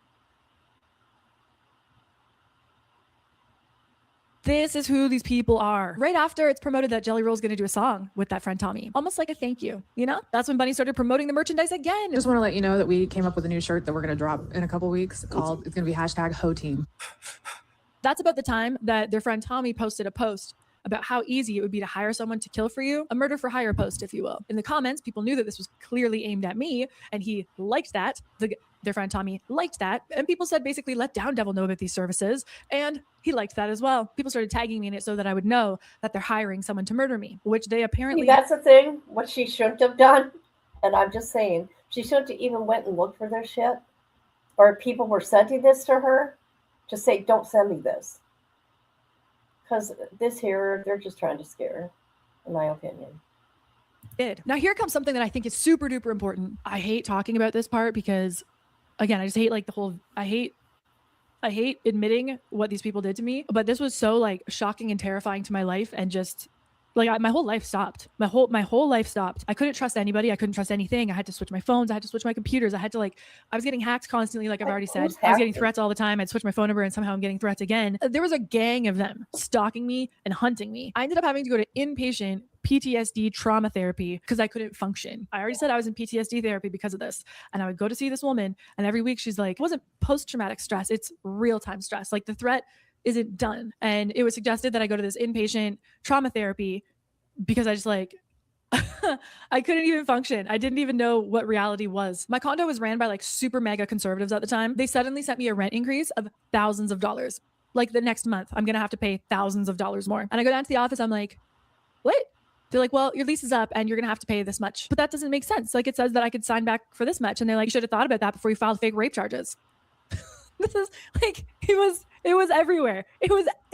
This is who these people are. Right after it's promoted that Jelly Roll's going to do a song with that friend Tommy, almost like a thank you, you know? That's when Bunny started promoting the merchandise again. Just want to let you know that we came up with a new shirt that we're going to drop in a couple weeks called, it's going to be #HoTeam. That's about the time that their friend Tommy posted a post about how easy it would be to hire someone to kill for you, a murder for hire post, if you will. In the comments, people knew that this was clearly aimed at me, and he liked that. Their friend Tommy liked that, and people said basically let Down Devil know about these services, and he liked that as well. People started tagging me in it so that I would know that they're hiring someone to murder me, which they apparently... See, that's the thing, what she shouldn't have done, and I'm just saying, she shouldn't have even went and looked for their shit, or if people were sending this to her, just say, don't send me this. Because this here, they're just trying to scare her, in my opinion. Now here comes something that I think is super duper important. I hate talking about this part because, again, I just hate like the whole, I hate admitting what these people did to me, but this was so like shocking and terrifying to my life, and just like my whole life stopped. My whole life stopped. I couldn't trust anybody. I couldn't trust anything. I had to switch my phones. I had to switch my computers. I was getting hacked constantly. Like I've already said, I was getting threats all the time. I'd switch my phone number and somehow I'm getting threats again. There was a gang of them stalking me and hunting me. I ended up having to go to inpatient PTSD trauma therapy because I couldn't function. I already said I was in PTSD therapy because of this. And I would go to see this woman, and every week she's like, it wasn't post-traumatic stress, it's real-time stress. Like the threat isn't done. And it was suggested that I go to this inpatient trauma therapy because I just like, I couldn't even function. I didn't even know what reality was. My condo was ran by like super mega conservatives at the time. They suddenly sent me a rent increase of thousands of dollars. Like the next month, I'm going to have to pay thousands of dollars more. And I go down to the office. I'm like, what? They're like, well, your lease is up and you're going to have to pay this much. But that doesn't make sense. Like it says that I could sign back for this much. And they're like, you should have thought about that before you filed fake rape charges. This is like, it was everywhere. It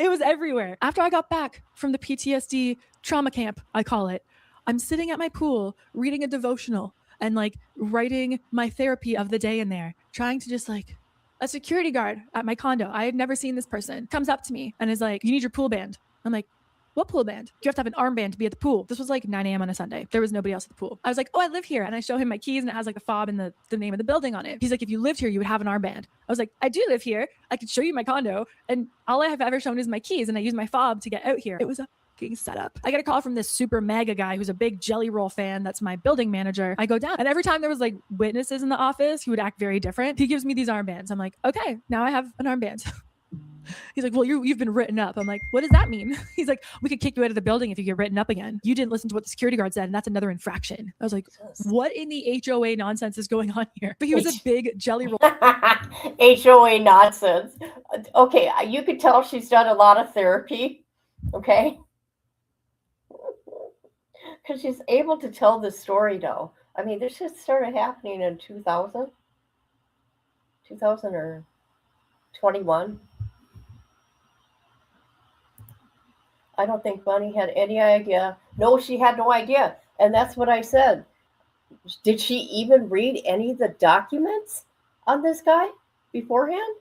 was everywhere. After I got back from the PTSD trauma camp, I call it, I'm sitting at my pool reading a devotional and like writing my therapy of the day in there, trying to just like, a security guard at my condo, I had never seen this person, comes up to me and is like, you need your pool band. I'm like, what pool band? You have to have an armband to be at the pool. This was like 9 a.m. on a Sunday. There was nobody else at the pool. I was like, oh, I live here. And I show him my keys and it has like the fob and the name of the building on it. He's like, if you lived here, you would have an armband. I was like, I do live here. I could show you my condo. And all I have ever shown is my keys. And I use my fob to get out here. It was a fucking setup. I got a call from this super mega guy who's a big Jelly Roll fan. That's my building manager. I go down and every time there was like witnesses in the office, he would act very different. He gives me these armbands. I'm like, okay, now I have an armband. He's like, well, you've been written up. I'm like, what does that mean? He's like, we could kick you out of the building if you get written up again. You didn't listen to what the security guard said, and that's another infraction. I was like, what in the HOA nonsense is going on here? But he was a big Jelly Roll. HOA nonsense. Okay, you could tell she's done a lot of therapy. Okay. Because she's able to tell this story, though. I mean, this shit started happening in 2000 or 21. I don't think Bunny had any idea. No, she had no idea. And that's what I said. Did she even read any of the documents on this guy beforehand?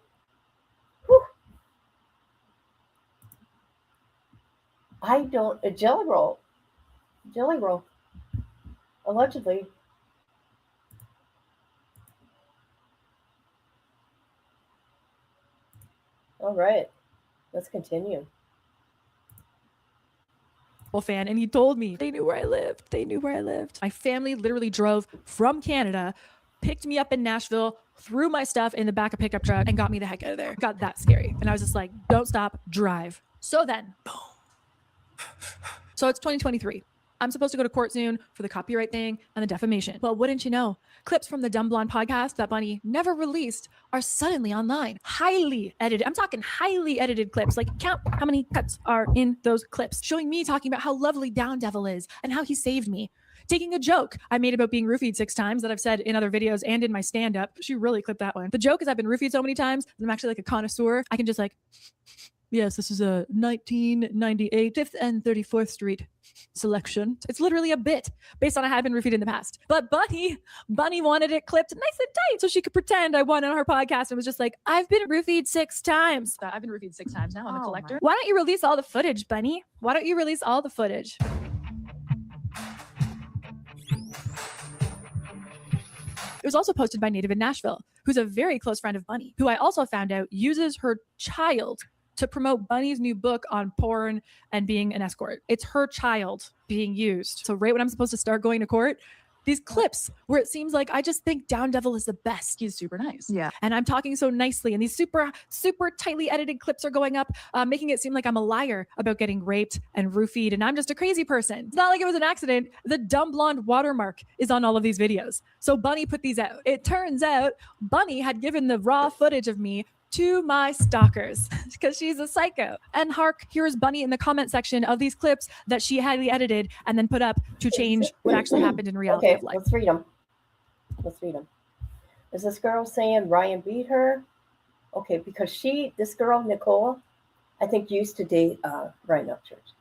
Whew. I don't. A Jelly Roll. Allegedly. All right. Let's continue. Fan, and he told me they knew where I lived. My family literally drove from Canada, picked me up in Nashville, threw my stuff in the back of a pickup truck, and got me the heck out of there. Got that scary. And I was just like, don't stop, drive. So then, boom. So it's 2023. I'm supposed to go to court soon for the copyright thing and the defamation. Well, wouldn't you know, clips from the Dumb Blonde podcast that Bunny never released are suddenly online. Highly edited. I'm talking highly edited clips. Like, count how many cuts are in those clips, showing me talking about how lovely Down Devil is and how he saved me. Taking a joke I made about being roofied 6 times that I've said in other videos and in my stand-up. She really clipped that one. The joke is I've been roofied so many times that I'm actually like a connoisseur. I can just like, yes, this is a 1998 5th and 34th Street selection. It's literally a bit based on I have been roofied in the past. But Bunny wanted it clipped nice and tight so she could pretend I won on her podcast and was just like, I've been roofied 6 times. I've been roofied 6 times now. I'm a collector. Why don't you release all the footage, Bunny? Why don't you release all the footage? It was also posted by Native in Nashville, who's a very close friend of Bunny, who I also found out uses her child to promote Bunny's new book on porn and being an escort. It's her child being used. So right when I'm supposed to start going to court, these clips where it seems like I just think Down Devil is the best. He's super nice. Yeah. And I'm talking so nicely. And these super, super tightly edited clips are going up, making it seem like I'm a liar about getting raped and roofied. And I'm just a crazy person. It's not like it was an accident. The Dumb Blonde watermark is on all of these videos. So Bunny put these out. It turns out Bunny had given the raw footage of me to my stalkers because she's a psycho. And hark, here's Bunny in the comment section of these clips that she highly edited and then put up to change what actually happened in reality of life. Let's read them. Is this girl saying Ryan beat her? Okay, because this girl, Nicole, I think used to date Ryan Upchurch.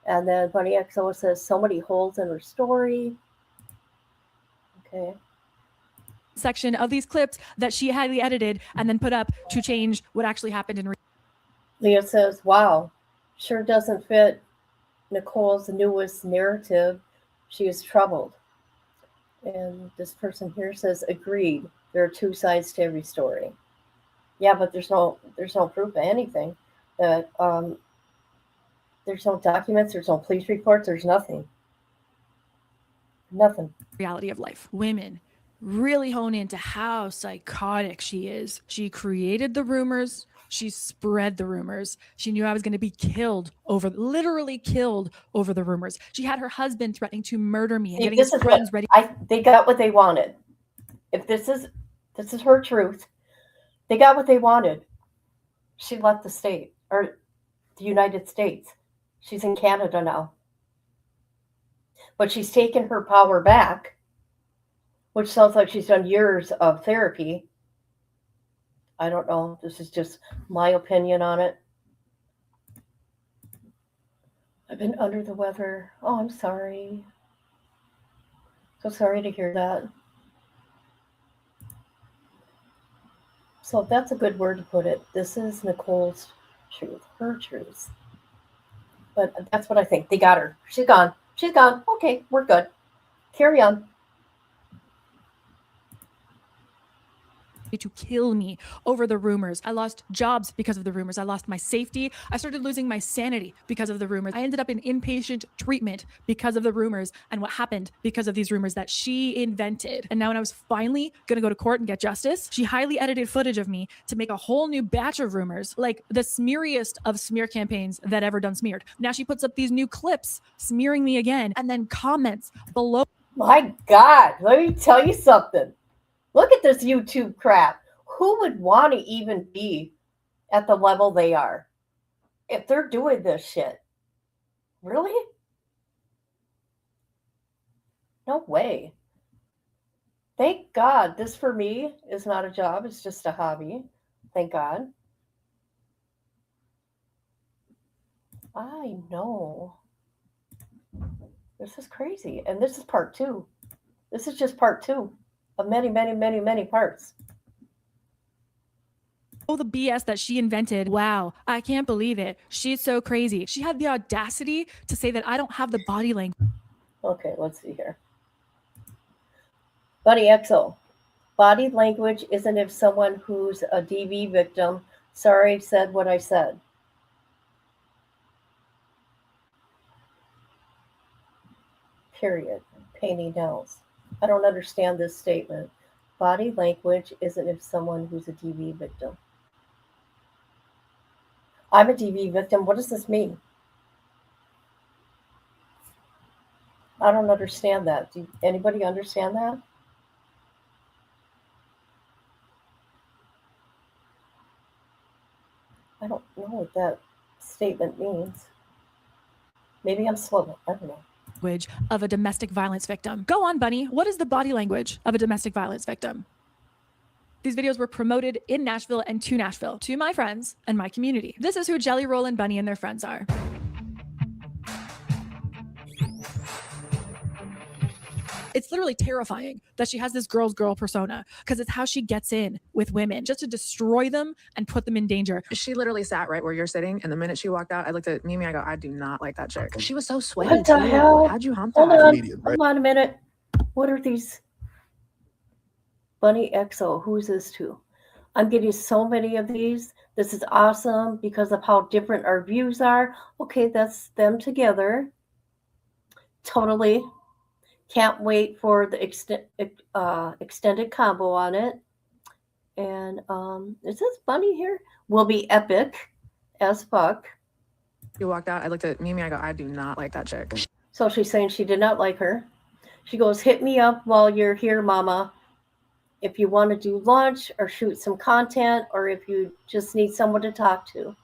And then Bunniexo says so many holes in her story. Okay. Section of these clips that she highly edited and then put up to change what actually happened in Leah says, wow, sure doesn't fit Nicole's newest narrative. She is troubled. And this person here says, agreed. There are 2 sides to every story. Yeah, but there's no proof of anything. That there's no documents, there's no police reports, there's nothing. Nothing. reality of life. Women really hone into how psychotic she is. She created the rumors. She spread the rumors. She knew I was going to be literally killed over the rumors. She had her husband threatening to murder me and getting his friends ready. They got what they wanted. If this is her truth, they got what they wanted. She left the state, or the United States. She's in Canada now. But she's taken her power back, which sounds like she's done years of therapy. I don't know. This is just my opinion on it. I've been under the weather. Oh, I'm sorry. So sorry to hear that. So that's a good word to put it. This is Nicole's truth, her truth. But that's what I think. They got her. She's gone. She's gone. Okay, we're good. Carry on. To kill me over the rumors. I lost jobs because of the rumors. I lost my safety. I started losing my sanity because of the rumors. I ended up in inpatient treatment because of the rumors and what happened because of these rumors that she invented. And now when I was finally going to go to court and get justice, she highly edited footage of me to make a whole new batch of rumors, like the smeariest of smear campaigns that ever done smeared. Now she puts up these new clips smearing me again and then comments below. My God, let me tell you something. Look at this YouTube crap. Who would want to even be at the level they are if they're doing this shit? Really? No way. Thank God this for me is not a job. It's just a hobby. Thank God. I know. This is crazy. And this is part 2. This is just part 2. Of many, many, many, many parts. Oh, the BS that she invented. Wow, I can't believe it. She's so crazy. She had the audacity to say that I don't have the body language. Okay, let's see here. Bunniexo. Body language isn't if someone who's a DV victim, sorry, said what I said. Period. Painting nails. I don't understand this statement. Body language isn't if someone who's a DV victim. I'm a DV victim. What does this mean? I don't understand that. Do anybody understand that? I don't know what that statement means. Maybe I'm slow. I don't know. Language of a domestic violence victim. Go on, Bunny. What is the body language of a domestic violence victim? These videos were promoted in Nashville and to Nashville, to my friends and my community. This is who Jelly Roll and Bunny and their friends are. It's literally terrifying that she has this girl's girl persona because it's how she gets in with women, just to destroy them and put them in danger. She literally sat right where you're sitting, and the minute she walked out, I looked at Mimi. I go, I do not like that chick. She was so sweaty. What the too. hell? How'd you hump Hold that? on. Comedian, right? Hold on a minute. What are these? Bunniexo. Who's this to? I'm getting so many of these. This is awesome because of how different our views are. Okay, that's them together. Totally. Can't wait for the extended combo on it. And is this Bunny here? Will be epic as fuck. You walked out. I looked at Mimi. I go, I do not like that chick. So she's saying she did not like her. She goes, hit me up while you're here, mama. If you want to do lunch or shoot some content, or if you just need someone to talk to.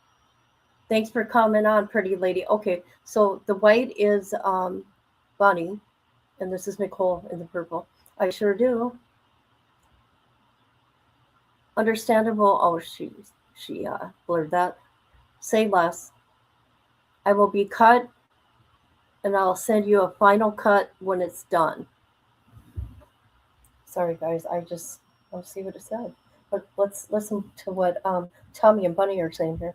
Thanks for coming on, pretty lady. Okay, so the white is Bunny, and this is Nicole in the purple. I sure do. Understandable. Oh, she blurred that. Say less. I will be cut, and I'll send you a final cut when it's done. Sorry, guys. I'll see what it said. But let's listen to what Tommy and Bunny are saying here.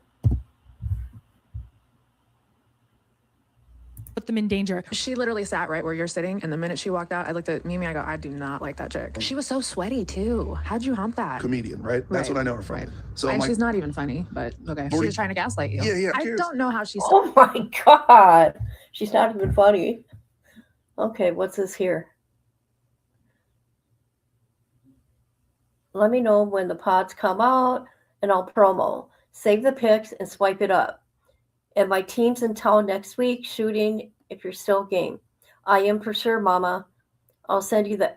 Put them in danger. She literally sat right where you're sitting, and the minute she walked out, I looked at Mimi. I go, I do not like that chick. She was so sweaty too. How'd you hump that? Comedian, right? That's what I know her from. Right. So And I'm like, she's not even funny, but okay. She 40 was trying to gaslight you. Yeah, I cheers. don't know how she's. Oh my God. She's not even funny. Okay, what's this here? Let me know when the pods come out and I'll promo. Save the pics and swipe it up. And my team's in town next week shooting if you're still game. I am for sure, mama. I'll send you the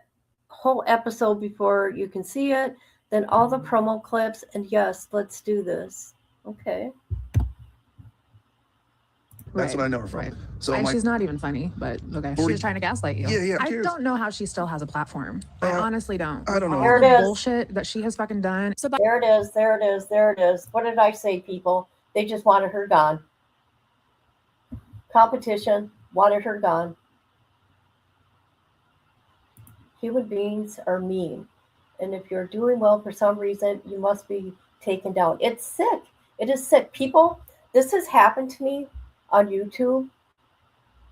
whole episode before you can see it. Then all the promo clips. And yes, let's do this. Okay. that's what I know her from. Right. So And I'm like, she's not even funny, but okay. She 40 was trying to gaslight you. Yeah, I cheers. don't know how she still has a platform. I honestly don't. I don't know. All There the it is. bullshit that she has fucking done. So There it is. There it is. There it is. What did I say, people? They just wanted her gone. Competition wanted her gone. Human beings are mean. And if you're doing well for some reason, you must be taken down. It's sick. It is sick. People, this has happened to me on YouTube.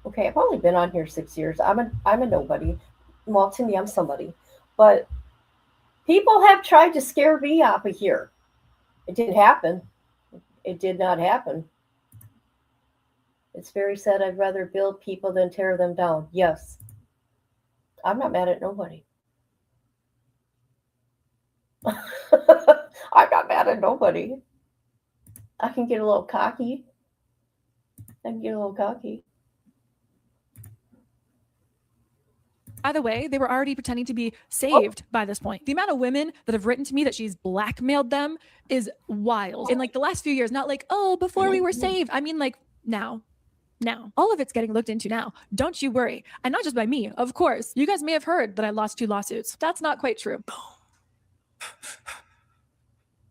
Okay, I've only been on here 6 years. I'm a nobody. Well, to me, I'm somebody. But people have tried to scare me off of here. It didn't happen. It did not happen. It's very sad. I'd rather build people than tear them down. Yes. I'm not mad at nobody. I'm not mad at nobody. I can get a little cocky. By the way, they were already pretending to be saved by this point. The amount of women that have written to me that she's blackmailed them is wild. In like the last few years, not like, oh, before we were saved. I mean, like now. All of it's getting looked into now. Don't you worry. And not just by me, of course. You guys may have heard that I lost 2 lawsuits. That's not quite true.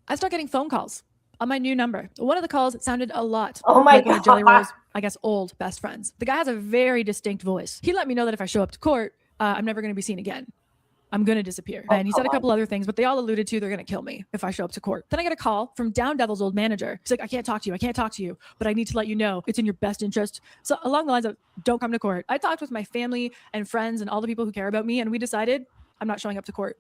I start getting phone calls on my new number. One of the calls sounded a lot like one of Jelly Roll's, I guess, old best friends. The guy has a very distinct voice. He let me know that if I show up to court, I'm never going to be seen again. I'm going to disappear. And he said a couple other things, but they all alluded to they're going to kill me if I show up to court. Then I get a call from Down Devil's old manager. He's like, I can't talk to you, but I need to let you know it's in your best interest. So along the lines of, don't come to court. I talked with my family and friends and all the people who care about me, and we decided I'm not showing up to court.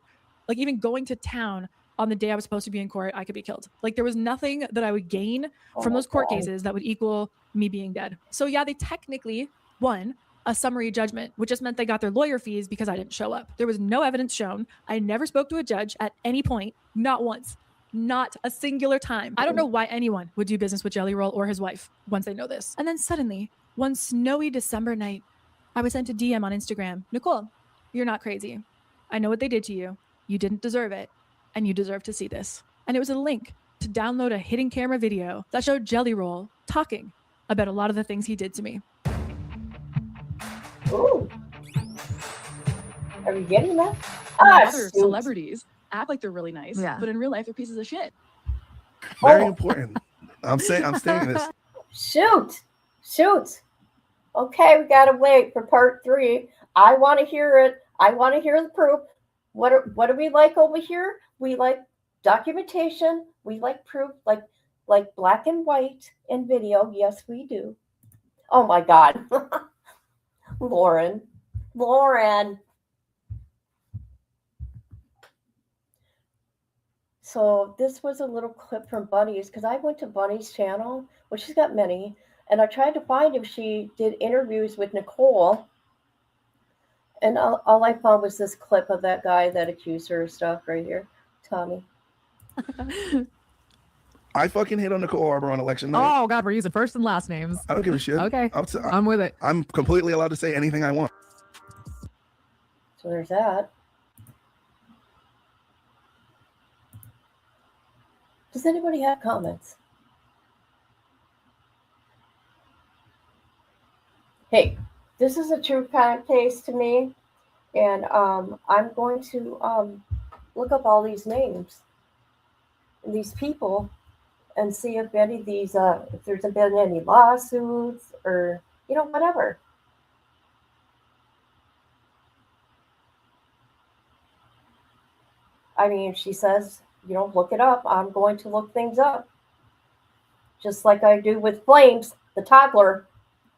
Like even going to town on the day I was supposed to be in court, I could be killed. Like there was nothing that I would gain from those court cases that would equal me being dead. So yeah, they technically won a summary judgment, which just meant they got their lawyer fees because I didn't show up. There was no evidence shown. I never spoke to a judge at any point, not once, not a singular time. I don't know why anyone would do business with Jelly Roll or his wife once they know this. And then suddenly, one snowy December night, I was sent a DM on Instagram. Nicole, you're not crazy. I know what they did to you. You didn't deserve it. And you deserve to see this. And it was a link to download a hidden camera video that showed Jelly Roll talking about a lot of the things he did to me. Ooh. Are you getting that? Other celebrities act like they're really nice, but in real life, they're pieces of shit. Very important. I'm saying this. Shoot. Okay, we gotta wait for part 3. I want to hear it. I want to hear the proof. What do we like over here? We like documentation. We like proof, like black and white and video. Yes, we do. Oh my God, Lauren. So this was a little clip from Bunnies because I went to Bunny's channel, which she's got many, and I tried to find if she did interviews with Nicole. And all I found was this clip of that guy that accused her of stuff right here, Tommy. I fucking hate on Nicole Arbor on election night. Oh God, we're using first and last names. I don't give a shit. Okay, I'm with it. I'm completely allowed to say anything I want. So there's that. Does anybody have comments? Hey, this is a true crime case to me, and I'm going to look up all these names and these people and see if any of these, if there's been any lawsuits or, whatever. I mean, she says, look it up. I'm going to look things up. Just like I do with Flames, the toddler.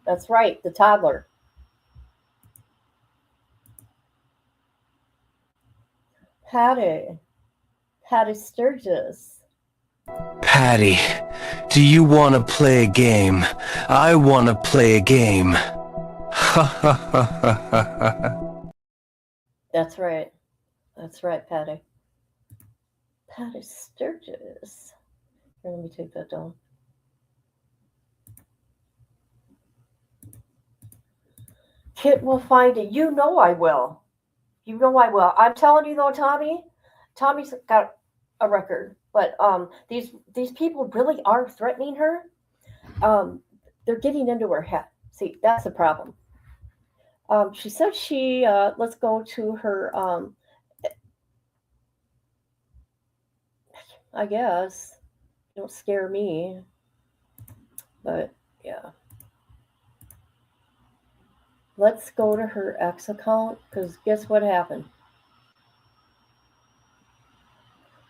That's right, the toddler. Patty Sturgis. Patty, do you want to play a game? I want to play a game. Ha ha ha ha ha ha. That's right, Patty. Patty Sturgis. Here, let me take that down. Kit will find it. You know I will. I'm telling you though, Tommy's got a record, but these people really are threatening her. They're getting into her head. See, that's the problem. She said let's go to her, I guess. Don't scare me. But yeah. Let's go to her X account, because guess what happened?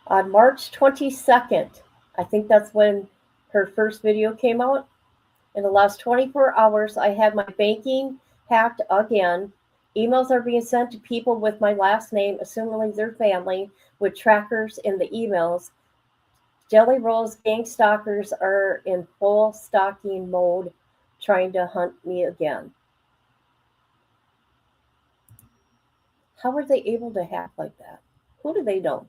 On March 22nd, I think that's when her first video came out. In the last 24 hours, I had my banking hacked again. Emails are being sent to people with my last name, assumingly their family, with trackers in the emails. Jelly Roll's gang stalkers are in full stalking mode, trying to hunt me again. How are they able to hack like that? Who do they know?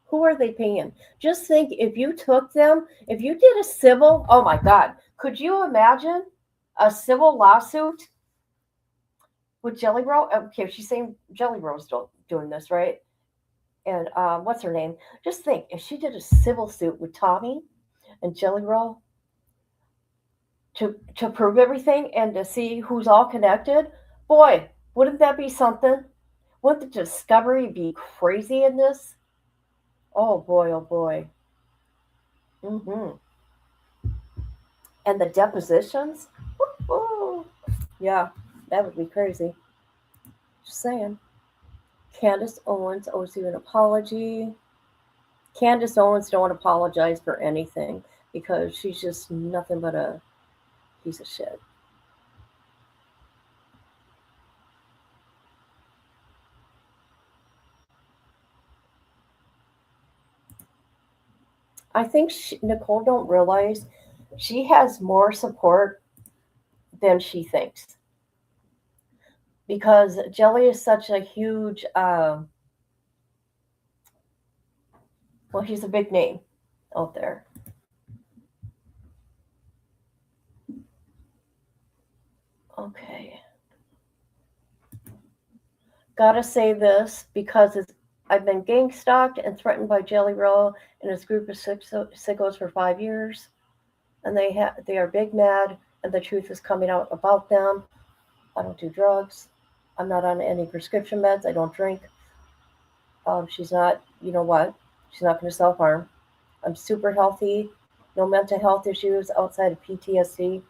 Who are they paying? Just think, if you took them, if you did a civil, oh my God, could you imagine a civil lawsuit with Jelly Roll? Okay, she's saying Jelly Roll's doing this, right? And what's her name? Just think, if she did a civil suit with Tommy and Jelly Roll to prove everything and to see who's all connected, boy, wouldn't that be something? Wouldn't the discovery be crazy in this? Oh boy, oh boy. And the depositions? Woo-hoo. Yeah, that would be crazy. Just saying. Candace Owens owes you an apology. Candace Owens don't apologize for anything because she's just nothing but a piece of shit. I think Nicole don't realize she has more support than she thinks. Because Jelly is such a huge, well, he's a big name out there. Okay. Gotta say this because I've been gang stalked and threatened by Jelly Roll and his group of sickos for 5 years, and they are big mad, and the truth is coming out about them. I don't do drugs. I'm not on any prescription meds. I don't drink. She's not, you know what? She's not going to self-harm. I'm super healthy. No mental health issues outside of PTSD.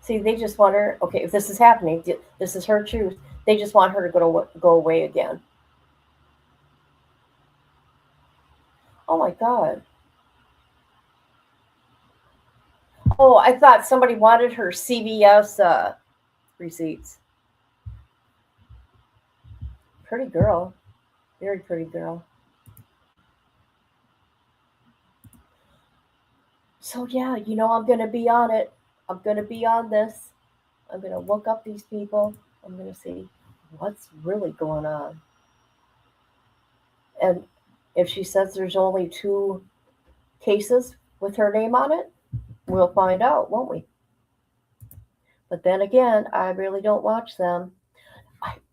See, they just want her. Okay, if this is happening, this is her truth. They just want her to go away again. Oh my God. Oh, I thought somebody wanted her CVS receipts. Pretty girl. Very pretty girl. So yeah, you know, I'm going to be on it. I'm going to be on this. I'm going to look up these people. I'm going to see what's really going on. And if she says there's only 2 cases with her name on it, we'll find out, won't we? But then again, I really don't watch them.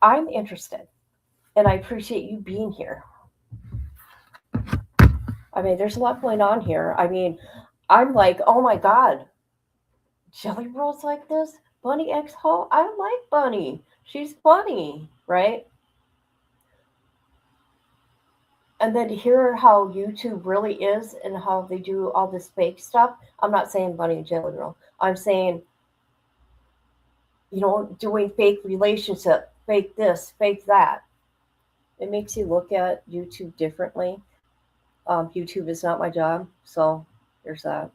I'm interested, and I appreciate you being here. I mean, there's a lot going on here. I mean, I'm like, oh my God, Jelly Rolls like this? Bunniexo? I like Bunny. She's funny, right? And then to hear how YouTube really is and how they do all this fake stuff. I'm not saying Bunny and Jelly Roll. I'm saying, you know, doing fake relationship, fake this, fake that. It makes you look at YouTube differently. YouTube is not my job, so there's that.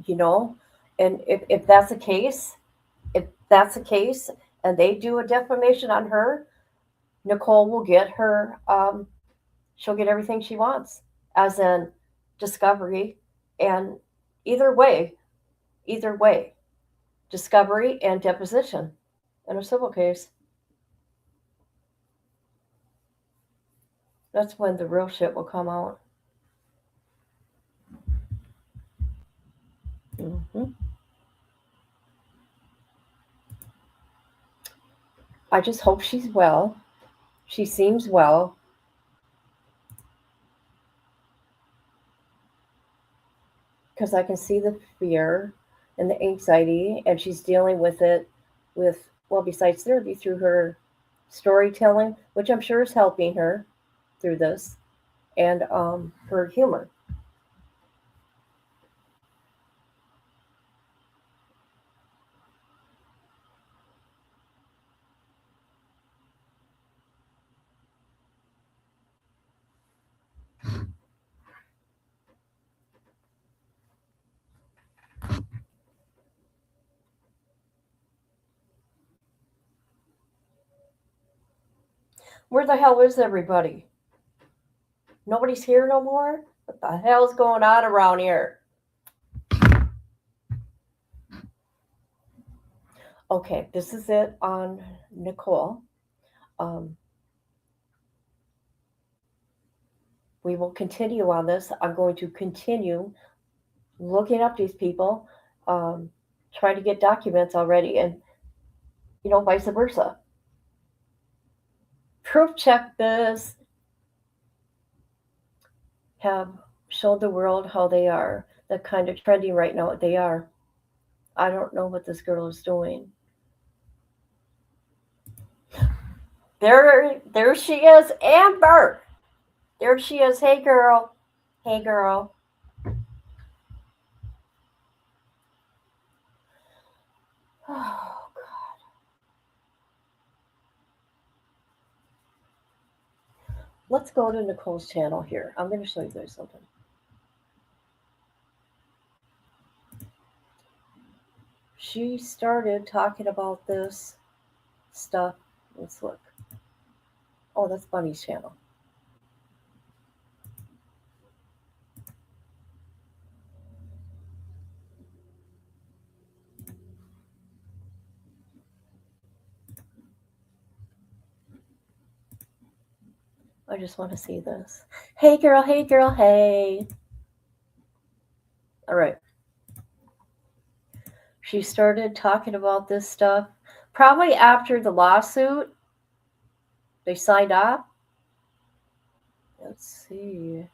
You know, and if that's the case, and they do a defamation on her, Nicole will get her, she'll get everything she wants, as in discovery, and either way, discovery and deposition in a civil case. That's when the real shit will come out. Mm-hmm. I just hope she's well. She seems well. Because I can see the fear and the anxiety, and she's dealing with it with, well, besides therapy, through her storytelling, which I'm sure is helping her through this, and her humor. Where the hell is everybody? Nobody's here no more? What the hell's going on around here? Okay, this is it on Nicole. We will continue on this. I'm going to continue looking up these people, trying to get documents already, and, you know, vice versa. Proof check this. Have showed the world how they are. They're kind of trending right now. They are. I don't know what this girl is doing. There she is, Amber. There she is. Hey, girl. Hey, girl. Oh, God. Let's go to Nicole's channel here. I'm going to show you guys something. She started talking about this stuff. Let's look. Oh, that's Bunny's channel. I just want to see this. Hey, girl. Hey, girl. Hey. All right. She started talking about this stuff probably after the lawsuit. They signed off. Let's see.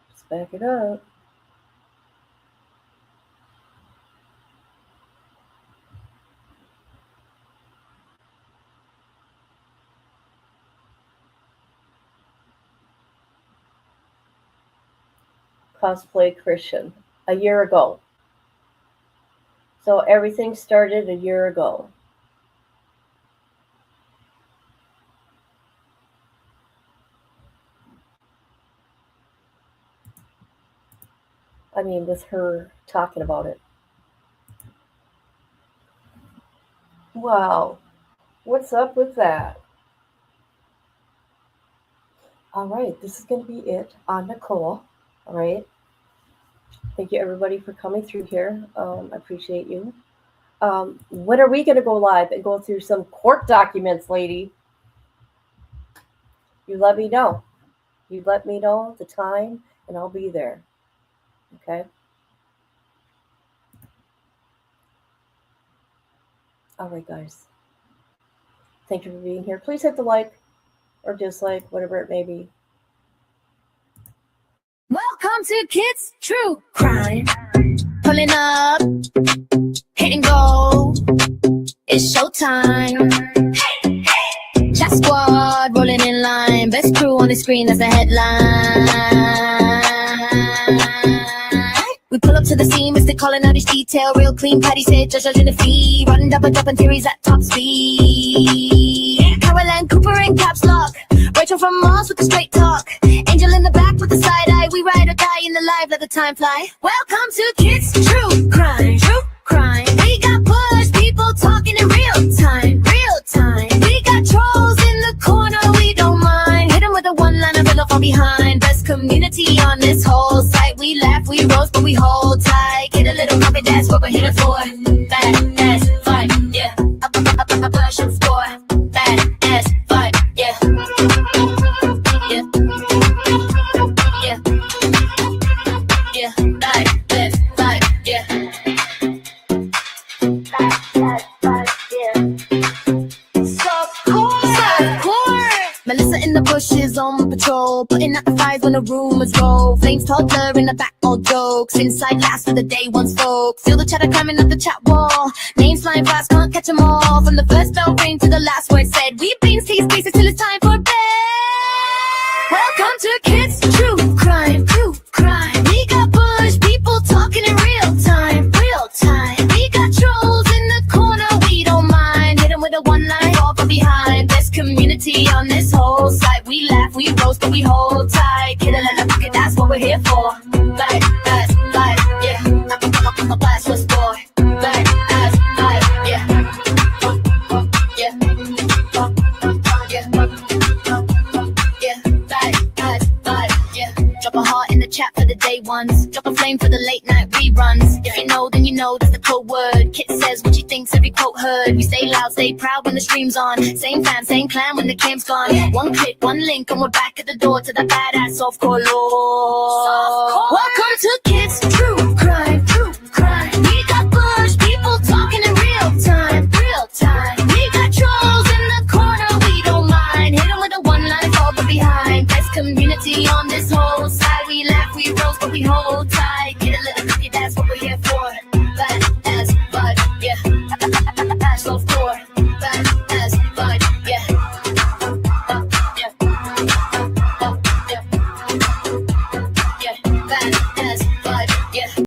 Let's back it up. Cosplay Christian a year ago. So everything started a year ago. I mean, with her talking about it. Wow. What's up with that? All right, this is going to be it on Nicole. All right. Thank you, everybody, for coming through here. I appreciate you. When are we going to go live and go through some court documents, lady? You let me know. You let me know the time, and I'll be there. Okay? All right, guys. Thank you for being here. Please hit the like or dislike, whatever it may be. Welcome to Kids True Crime. Pulling up, hit and go. It's showtime. Hey, hey. Chat squad rolling in line. Best crew on the screen, that's the headline. We pull up to the scene, Mr. calling out each detail. Real clean, Patty said, just judging the fee. Running double dropping theories at top speed. Caroline Cooper in caps lock. Rachel from Mars with the straight talk. Angel in the back with the side eye. We ride or die in the live, let the time fly. Welcome to Kids True Crime. True Crime. We got push people talking in real time. Real time. We got trolls in the corner, we don't mind. Hit them with a one-liner, fill from behind. Best community on this whole site. We laugh, we roast, but we hold tight. Get a little copy, that's what we're here for. Bad ass fight, yeah. A push and score. Bad ass fight, yeah. Yeah. Yeah. Yeah. Right, left, right, yeah. Melissa in the bushes on patrol, putting out the fires when the rumors roll. Flames toddler in the back, all jokes. Inside last for the day, once folks. Feel the chatter climbing up the chat wall. Names flying fast, can't catch them all. From the first bell ring to the last word said. We beans, tease, pieces till it's time for bed. Welcome to Kids True Crime. True Crime. We got bush people talking in real time. Real time. We got trolls in the corner, we don't mind. Hit them with a one-line, fall from behind. Best community on this whole site. We laugh, we roast, but we hold tight. Kid a little pocket, that's what we're here for. Like, that's like, yeah. I'm a blast was boy. Like, that's like, yeah. Yeah. Yeah. Drop a heart in the chat for the day ones. Drop a flame for the late night reruns. If you know, then you know that's the code word. Kit says what she thinks, every quote heard. We stay loud, stay proud when the stream's on. Same fam, same clan when the cam's gone. One click, one link, and we're back at the door to the badass softcore lore. Welcome to Kids True Crime. True Crime.